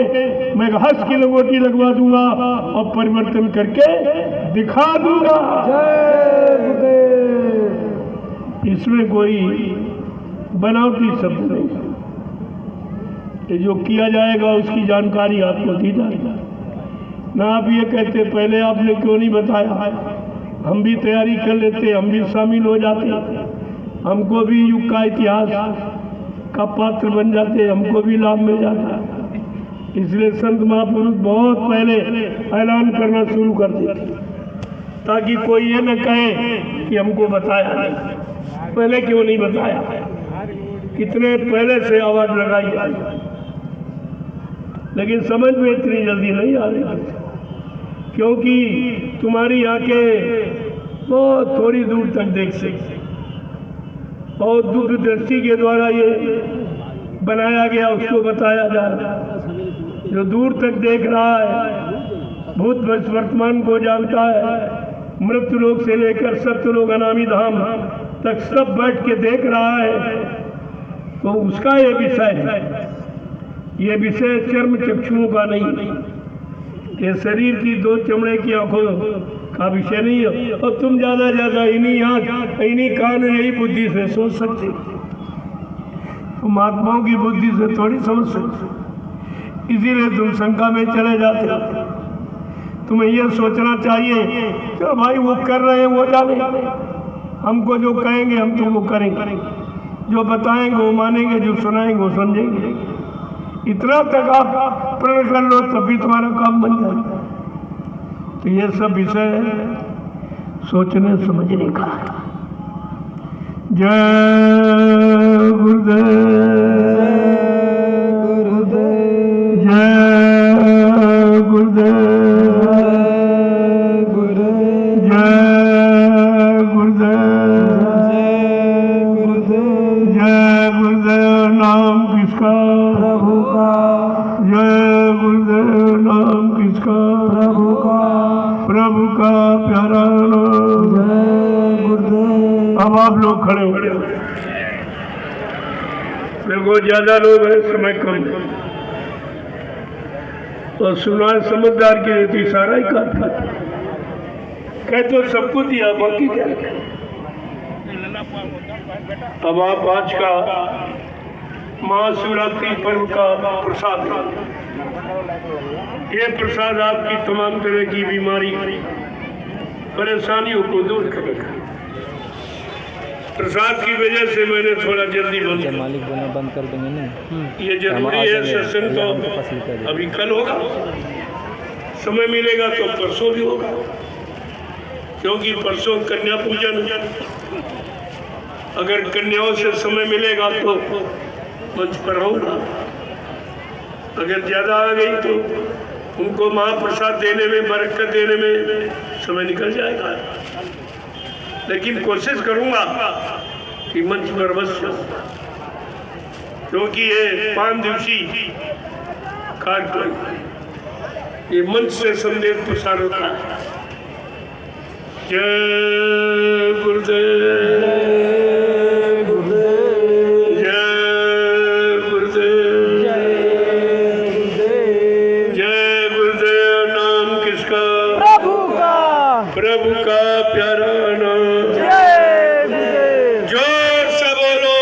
मैं घास की लंगोटी लगवा दूंगा और परिवर्तन करके दिखा दूंगा। इसमें कोई बनावटी शब्द नहीं। ये जो किया जाएगा उसकी जानकारी आपको दी जाएगी। ना आप ये कहते पहले आपने क्यों नहीं बताया, हम भी तैयारी कर लेते, हम भी शामिल हो जाते, हमको भी युग का इतिहास का पात्र बन जाते, हमको भी लाभ मिल जाता। इसलिए संत महापुरुष बहुत पहले ऐलान करना शुरू कर देते, ताकि कोई ये न कहे कि हमको बताया नहीं। पहले क्यों नहीं बताया, कितने पहले से आवाज लगाई जाए, लेकिन समझ में इतनी जल्दी नहीं आ रही, क्योंकि तुम्हारी आंखें बहुत थोड़ी दूर तक देख सकती, और दूरदृष्टि के द्वारा ये बनाया गया, उसको बताया जा रहा है। जो दूर तक देख रहा है, भूत वर्तमान को जानता है, मृत्यु लोक से लेकर सत्यलोक अनामी धाम तक सब बैठ के देख रहा है, तो उसका ये विषय है। ये विषय चर्म चक्षुओं का नहीं, ये शरीर की दो चमड़े की आंखों का विषय नहीं है। और तुम ज्यादा इन्हीं आंख, इन्हीं कान, यही बुद्धि से सोच सकते, तुम आत्माओं की बुद्धि से थोड़ी समझ सकते। इसीलिए तुम शंका में चले जाते हो। तुम्हें यह सोचना चाहिए कि भाई वो कर रहे हैं वो जाने, हमको जो कहेंगे हम तो वो करेंगे, जो बताएंगे वो मानेंगे, जो सुनाएंगे वो समझेंगे। इतना तक आप प्रण कर लो तभी तुम्हारा काम बन जाएगा। तो ये सब विषय है सोचने समझने का। जय गुरुदेव, जय गुरुदेव, जय गुरुदेव, जय गुरुदेव। नाम किसका? प्रभु का। जय गुरुदेव। नाम किसका? प्रभु का। प्रभु का प्यारा नाम। जय गुरुदेव। अब आप लोग खड़े हो गए, देखो ज्यादा लोग हैं, समय कम, तो सुना समझदार की रहती सारा ही काफी। कह तो सबको दिया, बाकी क्या। अब आप आज का महाशिवरात्रि पर्व का प्रसाद, ये प्रसाद आपकी तमाम तरह की बीमारी परेशानियों को दूर करेगा। प्रसाद की वजह से मैंने थोड़ा जल्दी बंद जब किया। मालिक बोलना बंद कर देंगे ना ये जरूरी है, सत्संग तो अभी कल होगा, समय मिलेगा तो परसों भी होगा, क्योंकि परसों कन्या पूजन है। अगर कन्याओं से समय मिलेगा तो मंच पर आऊँगा, अगर ज़्यादा आ गई तो उनको महाप्रसाद देने में, बरकत देने में समय निकल जाएगा। लेकिन कोशिश करूँगा कि मंच पर अवश्य, क्योंकि ये 5 दिवसीय कार्यक्रम, ये मंच से संदेश प्रसार होता है। जय गुरुदेव, जय गुरुदेव, जय गुरुदेव। नाम किसका? प्रभु का प्यारा नाम। जोर से बोलो,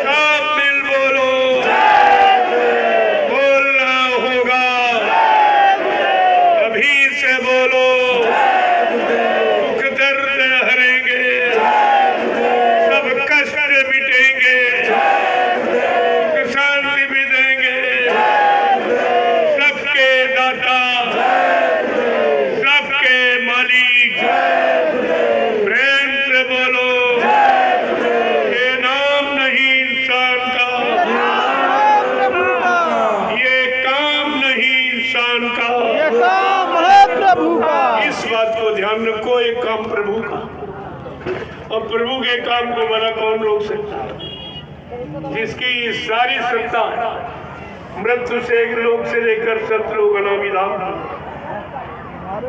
सब मिल बोलो, बोलना होगा, अभी से बोलो। दुख दर्द हरेंगे, सब कष्ट मिटेंगे, सुख शांति भी देंगे। सबके दाता, सबके मालिक, प्रेम से बोलो। ये नाम नहीं इंसान का, ये काम नहीं इंसान का, इस बात को ध्यान रखो। एक काम प्रभु का, और प्रभु के काम को भला कौन रोक सकता है? जिसकी सारी सत्ता मृत्यु से एक लोक से लेकर सतलोक अनाविधाम,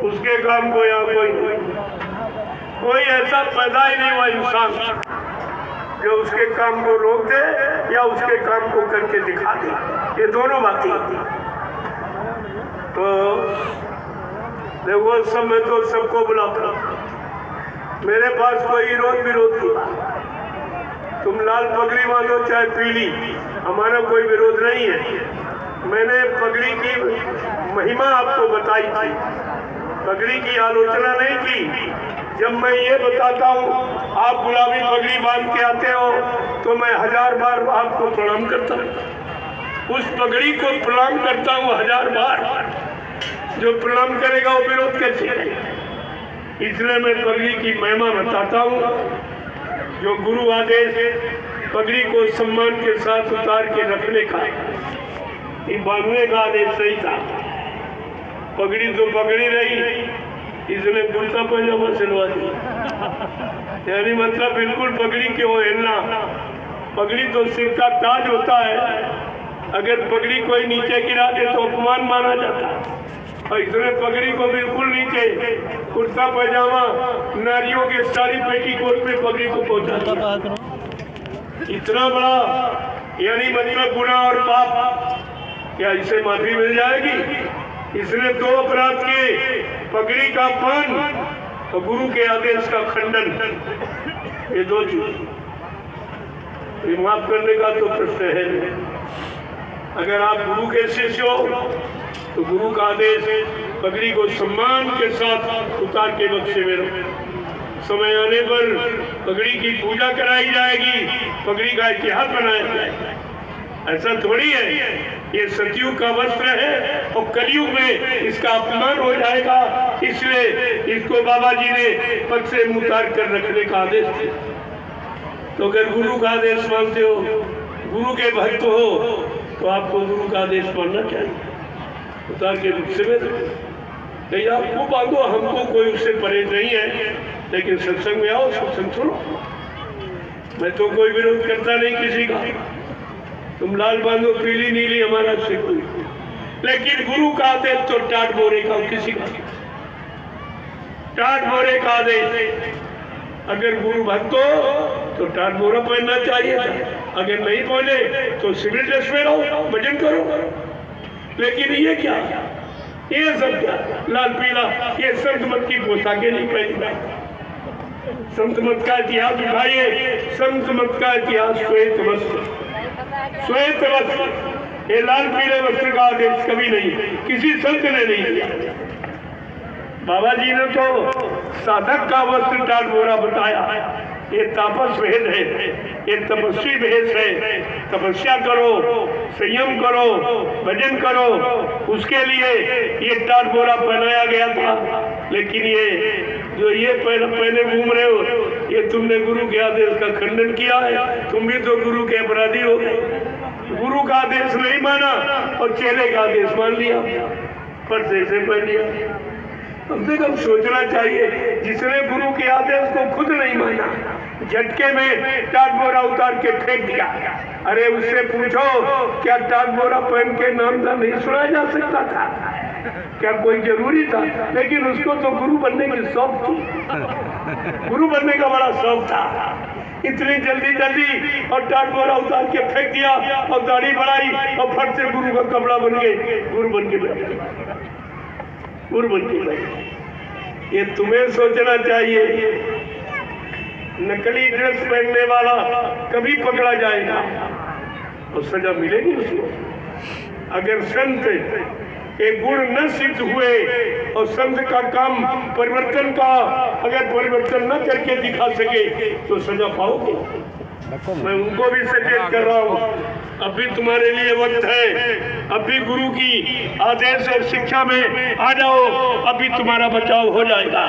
उसके काम को यहाँ कोई ऐसा पैदा ही नहीं हुआ इंसान जो उसके काम को रोक दे या उसके काम को करके दिखा दे। ये दोनों बातें। तो देखो, सब मैं तो सबको बुलाता, मेरे पास कोई विरोध नहीं। तुम लाल पगड़ी बांधो चाहे पीली, हमारा कोई विरोध नहीं है। मैंने पगड़ी की महिमा आपको बताई थी, पगड़ी की आलोचना नहीं की। जब मैं ये बताता हूँ आप गुलाबी पगड़ी बांध के आते हो तो मैं 1000 बार आपको प्रणाम करता हूँ। उस पगड़ी को प्रणाम करता हूँ 1000 बार। जो प्रणाम करेगा वो विरोध कैसे करेगा? इसलिए मैं पगड़ी की महिमा बताता हूँ। जो गुरु आदेश पगड़ी को सम्मान के साथ उतार के रखने का, ये बांधने का आदेश सही था। पगड़ी तो पगड़ी रही, इसने कुर्ता पैजामा सिलवा दिया। यानी मतलब बिल्कुल पगड़ी क्यों हिलना? पगड़ी तो सिर का ताज होता है, अगर पगड़ी कोई नीचे गिरा दे तो अपमान माना जाता है। और इसने पगड़ी को बिल्कुल नीचे, कुर्ता पैजामा, नारियों के सारी पेटीकोट में पगड़ी को पहुंचा। इतना बड़ा यानी मतलब गुनाह और पाप, क्या इसे माफी मिल जाएगी? इसने 2 अपराध किए, पगड़ी का पान और गुरु के आदेश का खंडन। ये 2 चीज माफ करने का तो प्रश्न है नहीं। अगर आप गुरु के शिष्य हो तो गुरु का आदेश पगड़ी को सम्मान के साथ उतार के बक्से में रखो। समय आने पर पगड़ी की पूजा कराई जाएगी, पगड़ी का इतिहास बनाया जाएगा। ऐसा थोड़ी है, ये सतयुग का वस्त्र है और कलयुग में इसका अपमान हो जाएगा। इसलिए इसको बाबा जी ने पग से उतार कर रखने का आदेश दिया। तो अगर गुरु का आदेश मानते हो, गुरु के भक्त हो, तो आपको गुरु का आदेश मानना चाहिए। उतार के बक्से में नहीं, आपको बांधो, हमको कोई उससे परहेज नहीं है। लेकिन सत्संग में आओ, सत्संग सुनो। मैं तो कोई विरोध करता नहीं किसी का। तुम लाल बांधो, पीली नीली, हमारा से कोई। लेकिन गुरु का आदेश तो टाट बोरे का, किसी का टाट बोरे का आदेश। अगर गुरु भक्त हो तो टाट बोरा पहनना चाहिए था। अगर नहीं पहने तो सिविल ड्रेस में रहो, भजन करो। लेकिन ये क्या, ये सब क्या लाल पीला, ये संत मत की पोशाकें नहीं पहनी। संत मत का इतिहास उठाइए, संत मत का इतिहास श्वेत वस्त्र, श्वेत वस्त्र। ये लाल पीले वस्त्र का आदेश कभी नहीं, किसी संत ने नहीं दिया। बाबा जी ने तो साधक का वस्त्र टाट बोरा बताया, ये तापस भेद है, ये तपस्वी भेद है। तपस्या करो, संयम करो, भजन करो, उसके लिए ये टाट बोरा पहनाया गया था। लेकिन ये जो ये पहले घूम रहे हो, ये तुमने गुरु के आदेश का खंडन किया है, तुम भी तो गुरु के अपराधी हो गए। गुरु का आदेश नहीं माना और चेले का आदेश मान लिया, पर्दे से पहन लिया। कम से कम सोचना चाहिए, जिसने गुरु के आदेश को खुद नहीं माना, झटके में टाट बोरा उतार के फेंक दिया। अरे उससे पूछो, क्या टाट बोरा पहन के नामदान नहीं सुनाया जा सकता था? क्या कोई जरूरी था? लेकिन उसको तो गुरु बनने की शौक थी, गुरु बनने का बड़ा शौक था। इतनी जल्दी जल्दी और टाट बोरा उतार के फेंक दिया और दाढ़ी बढ़ाई और फट से गुरु का कपड़ा बन गए, गुरु बन के बैठे, गुरु बन के बैठे। ये तुम्हें सोचना चाहिए, नकली ड्रेस पहनने वाला कभी पकड़ा जाएगा और सजा मिलेगी उसको। अगर संत एक गुण न सिद्ध हुए और संत का काम परिवर्तन का अगर परिवर्तन न करके दिखा सके तो सजा पाओगे। मैं उनको भी सचेत कर रहा हूँ, अभी तुम्हारे लिए वक्त है, अभी गुरु की आदेश और शिक्षा में आ जाओ, अभी तुम्हारा बचाव हो जाएगा।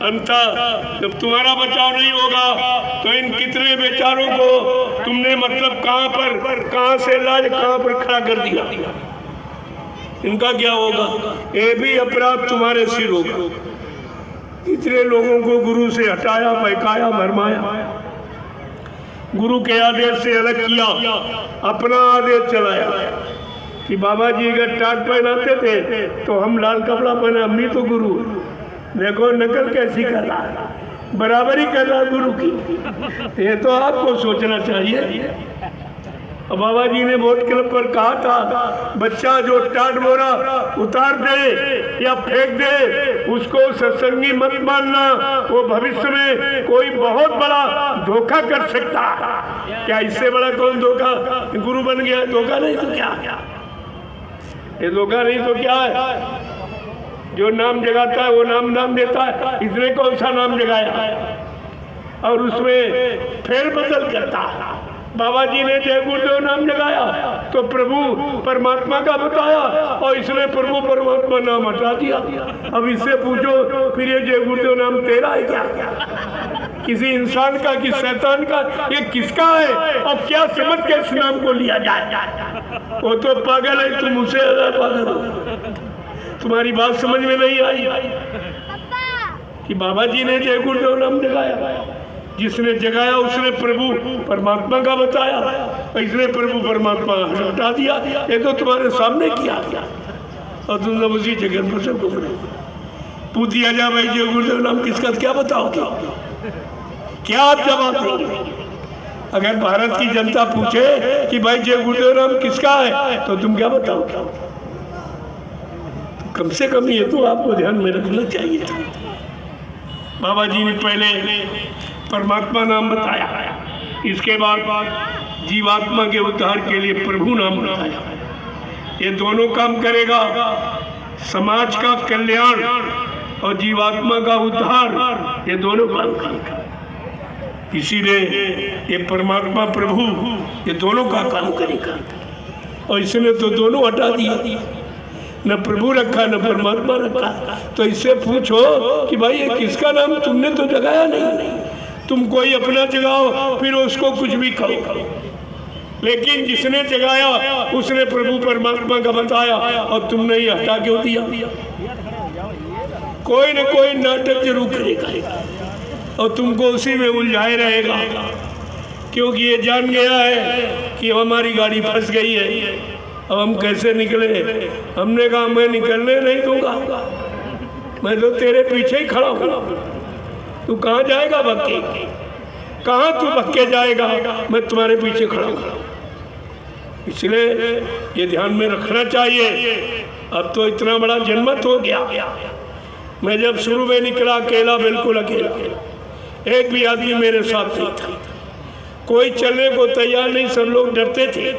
अंततः जब तुम्हारा बचाव नहीं होगा तो इन कितने बेचारों को तुमने मतलब कहाँ से लाज कहाँ पर खड़ा कर दिया, इनका क्या होगा? ये भी अपराध तुम्हारे सिर होगा। इतने लोगों को गुरु से हटाया, बहकाया, भरमाया, गुरु के आदेश से अलग किया, अपना आदेश चलाया कि बाबा जी अगर टाट पहनाते थे तो हम लाल कपड़ा पहना, हम भी तो गुरु। देखो नकल कैसी कर रहा है, बराबरी कर रहा है गुरु की। ये तो आपको सोचना चाहिए। बाबा जी ने वोट क्लब पर कहा था, बच्चा जो टाट बोरा उतार दे या फेंक दे उसको सत्संगी मत मानना, वो भविष्य में कोई बहुत बड़ा धोखा कर सकता। क्या इससे बड़ा कौन धोखा? गुरु बन गया, धोखा नहीं तो क्या? ये धोखा नहीं तो क्या है? जो नाम जगाता है वो नाम देता है, इसने कौन सा नाम जगाया है और उसमें फेर बदल करता है। बाबा जी ने जय गुरुदेव नाम जगाया तो प्रभु परमात्मा का बताया और इसने प्रभु परमात्मा नाम हटा दिया। अब इससे पूछो फिर ये जय गुरुदेव नाम तेरा है क्या? किसी इंसान का, कि शैतान का, ये किसका है और क्या समझ के इस नाम को लिया जाए? वो तो पागल है, तुम उसे पागल हो। तुम्हारी बात समझ में नहीं आई कि बाबा जी ने जय गुरुदेव नाम जगाया, जिसने जगाया उसने प्रभु परमात्मा का बताया और इसने प्रभु परमात्मा हटा दिया। ये तो तुम्हारे सामने किया गया और तुम लोग उसी जगह पर से घूम रहे। पूछ दिया जाए भाई जय गुरुदेव नाम किसका, क्या बताओगे? क्या आप जवाब देंगे? अगर भारत की जनता पूछे कि भाई जय गुरुदेव नाम किसका है तो तुम क्या बताओगे? कम से कम ये तो आपको ध्यान में रखना चाहिए था। बाबा जी ने पहले परमात्मा नाम बताया, इसके बाद जीवात्मा के उद्धार के लिए प्रभु नाम बताया। ये दोनों काम करेगा, समाज का कल्याण और जीवात्मा का उद्धार, ये दोनों काम करेगा। इसीलिए ये परमात्मा प्रभु ये दोनों का काम करेगा और इसने तो दोनों हटा दिया, न प्रभु रखा न परमात्मा रखा। तो इससे पूछो कि भाई ये किसका नाम? तुमने तो जगाया नहीं, तुम कोई अपना जगाओ फिर उसको कुछ भी करो, लेकिन जिसने जगाया उसने प्रभु परमात्मा का बताया और तुमने ये हटा क्यों दिया? कोई न कोई नाटक जरूर करेगा और तुमको उसी में उलझाए रहेगा, क्योंकि ये जान गया है कि हमारी गाड़ी फंस गई है, अब हम कैसे निकले। हमने कहा मैं निकलने नहीं दूंगा, मैं तो तेरे पीछे ही खड़ा हूँ। तू कहाँ जाएगा भक्के? कहाँ तू भक्के जाएगा? मैं तुम्हारे पीछे खड़ा हूँ। इसलिए ये ध्यान में रखना चाहिए। अब तो इतना बड़ा जनमत हो गया। मैं जब शुरू में निकला अकेला, बिल्कुल अकेला, एक भी आदमी मेरे साथ नहीं था, कोई चलने को तैयार नहीं, सब लोग डरते थे।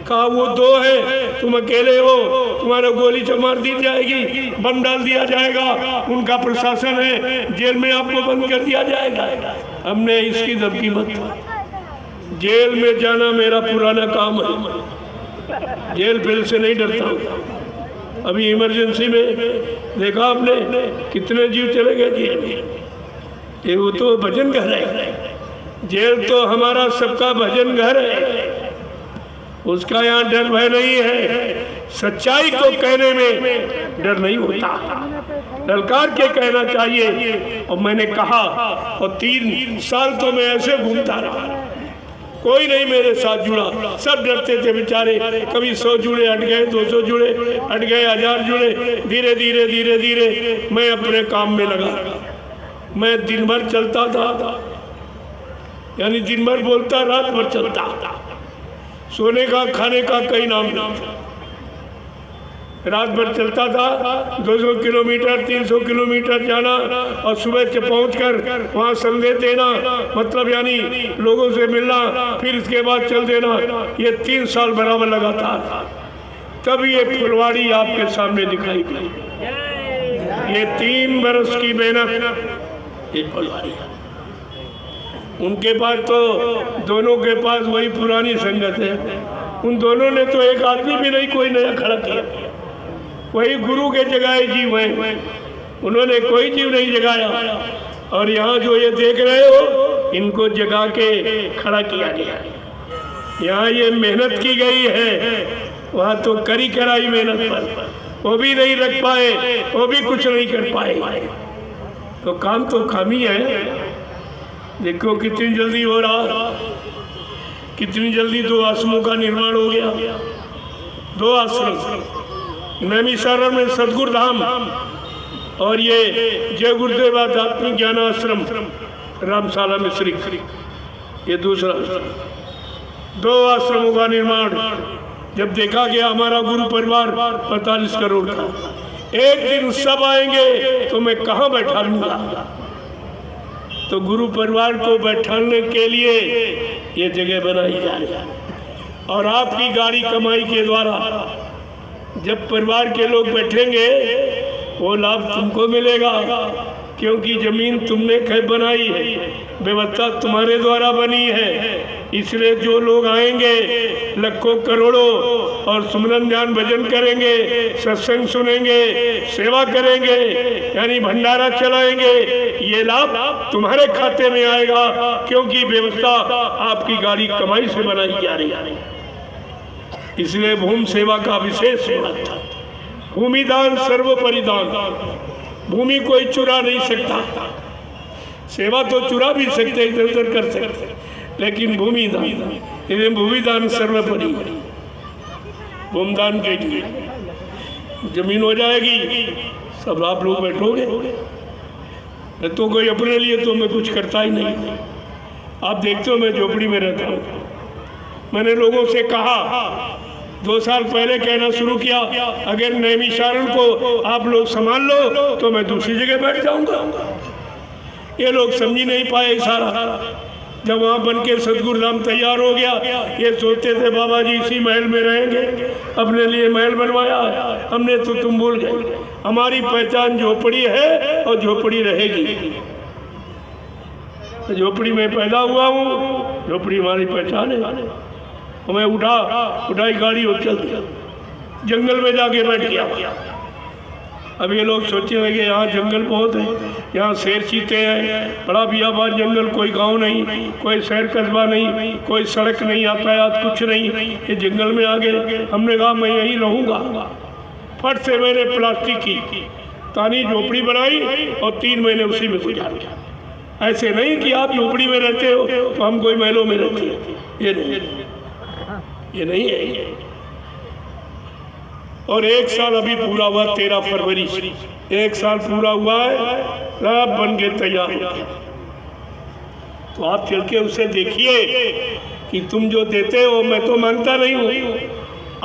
कहा वो 2 है, तुम अकेले हो, तुम्हारा गोली से मार दी जाएगी, बम डाल दिया जाएगा, उनका प्रशासन है, जेल में आपको बंद कर दिया जाएगा। हमने इसकी धमकी मत दो। जेल में जाना मेरा पुराना काम है, जेल फिर से नहीं डरता हूँ। अभी इमरजेंसी में देखा आपने कितने जीव चले गए जेल में। ये वो तो भजन घर है, जेल तो हमारा सबका भजन घर है, उसका यहाँ डर भय नहीं है। सच्चाई को कहने में डर नहीं होता, ललकार के कहना चाहिए। और मैंने कहा, और 3 साल तो मैं ऐसे घूमता रहा, कोई नहीं मेरे साथ जुड़ा, सब डरते थे बेचारे। कभी 100 जुड़े हट गए, 200 जुड़े हट गए, 1000 जुड़े। धीरे धीरे धीरे धीरे मैं अपने काम में लगा। मैं दिन भर चलता था, यानी दिन भर बोलता, रात भर चलता। सोने का खाने का कई नाम नहीं, रात भर चलता था। 200 किलोमीटर 300 किलोमीटर जाना और सुबह से पहुंचकर वहाँ संदेश देना, मतलब यानी लोगों से मिलना, फिर इसके बाद चल देना। ये 3 साल बराबर लगातार। तब ये फुलवाड़ी आपके सामने दिखाई दी। ये 3 बरस की मेहनत, ये फुलवाड़ी है। उनके पास तो दोनों के पास वही पुरानी संगत है। उन दोनों ने तो एक आदमी भी नहीं कोई नया खड़ा किया, वही गुरु के जगाए जीव हैं, उन्होंने कोई जीव नहीं जगाया। और यहाँ जो ये देख रहे हो, इनको जगा के खड़ा किया गया। यहाँ ये मेहनत की गई है, वहाँ तो करी कराई मेहनत पर, वो भी नहीं रख पाए, वो भी कुछ नहीं कर पाए। तो काम तो खामी है। देखो कितनी जल्दी हो रहा, कितनी जल्दी 2 आश्रमों का निर्माण हो गया। 2 आश्रम, नैमिषारण्य में सतगुरु धाम और ये जय गुरुदेव आध्यात्मिक ज्ञान आश्रम रामशाला में श्री, ये दूसरा। 2 आश्रमों का निर्माण। जब देखा गया हमारा गुरु परिवार 45 करोड़ का, एक दिन सब आएंगे तो मैं कहाँ बैठा लूँगा। तो गुरु परिवार को बैठाने के लिए ये जगह बनाई जा रही है। और आपकी गाड़ी कमाई के द्वारा जब परिवार के लोग बैठेंगे, वो लाभ तुमको मिलेगा, क्योंकि जमीन तुमने बनाई है, व्यवस्था तुम्हारे द्वारा बनी है। इसलिए जो लोग आएंगे लाखों करोड़ों और सुमरन ध्यान भजन करेंगे, सत्संग सुनेंगे, सेवा करेंगे, यानी भंडारा चलाएंगे, ये लाभ तुम्हारे खाते में आएगा, क्योंकि व्यवस्था आपकी गाड़ी कमाई से बनाई जा रही है। इसलिए भूमि सेवा का विशेष महत्व है। भूमिदान सर्वोपरिदान, भूमि कोई चुरा नहीं सकता। सेवा तो चुरा भी सकते, इधर उधर कर सकते, लेकिन भूमिदान, इसलिए भूमिदान सर्वोपरि। भूमिदान के लिए जमीन हो जाएगी, सब आप लोग बैठोगे। मैं तो कोई अपने लिए तो मैं कुछ करता ही नहीं। आप देखते हो मैं झोपड़ी में रहता हूँ। मैंने लोगों से कहा, 2 साल पहले कहना शुरू किया, अगर नैमिषारण्य को आप लोग संभाल लो तो मैं दूसरी जगह बैठ जाऊंगा। ये लोग समझ नहीं पाए इशारा। जब वहाँ बन के सतगुरु धाम तैयार हो गया, ये सोचते थे बाबा जी इसी महल में रहेंगे, अपने लिए महल बनवाया हमने, तो तुम भूल गए। हमारी पहचान झोपड़ी है और झोपड़ी रहेगी। झोपड़ी में पैदा हुआ हूँ, झोपड़ी हमारी पहचान है। मैं उठाई गाड़ी और चल दिया, जंगल में जाके बैठ गया। अब ये लोग सोचने लगे यहाँ जंगल बहुत है, यहाँ शेर चीते हैं, बड़ा बियाबान जंगल, कोई गांव नहीं, कोई शहर कस्बा नहीं, कोई सड़क नहीं, यातायात कुछ नहीं, ये जंगल में आ गए। हमने कहा मैं यहीं रहूँगा। फट से मैंने प्लास्टिक की तानी झोपड़ी बनाई और 3 महीने उसी में गुजार दिया। ऐसे नहीं कि आप झोपड़ी में रहते हो तो हम कोई महलों में रहते हैं, ये नहीं है। और 1 साल अभी पूरा हुआ, 13 फरवरी 1 साल पूरा हुआ है, सब बन के तैयार हो गया। तो आप चल के उसे देखिए कि तुम जो देते हो, मैं तो मांगता नहीं हूँ,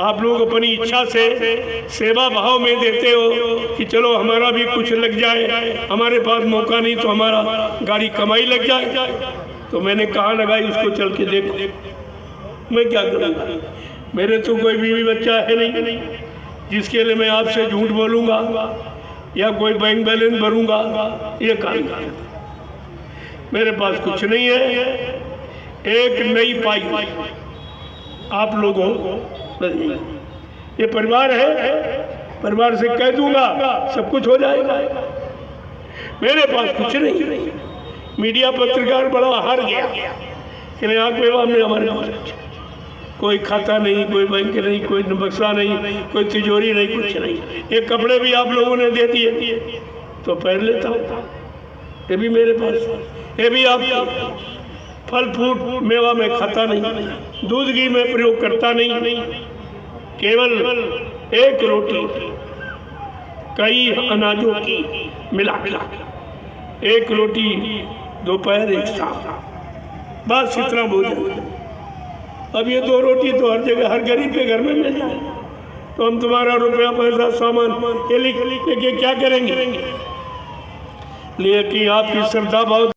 आप लोग अपनी इच्छा से सेवा भाव में देते हो कि चलो हमारा भी कुछ लग जाए, हमारे पास मौका नहीं तो हमारा गाड़ी कमाई लग जाए। तो मैंने कहा लगाई, उसको चल के देखो। मैं क्या करूँगा, मेरे तो कोई बीवी बच्चा है नहीं जिसके लिए मैं आपसे झूठ बोलूँगा या कोई बैंक बैलेंस भरूँगा, ये काम नहीं। मेरे पास कुछ नहीं है, एक नई पाई आप लोगों को, ये परिवार है, परिवार से कह दूंगा सब कुछ हो जाएगा। मेरे पास कुछ नहीं। मीडिया पत्रकार बड़ा हार गया कि नहीं आग विभाग में हमारे पास कोई खाता नहीं, कोई बैंक नहीं, कोई बक्सा नहीं, कोई तिजोरी नहीं, कुछ नहीं। ये कपड़े भी आप लोगों ने दे दिए तो पहन लेता हूँ, ये भी मेरे पास। ये भी आप फल फ्रूट मेवा में खाता नहीं, दूध घी में प्रयोग करता नहीं, केवल एक रोटी कई अनाजों की मिला एक रोटी दोपहर एक शाम, बस इतना भोजन। अब ये 2 रोटी तो हर जगह हर गरीब के घर में मिल जाए तो हम तुम्हारा रुपया पैसा सामान ये लिख के क्या करेंगे? लेकिन आपकी श्रद्धा बहुत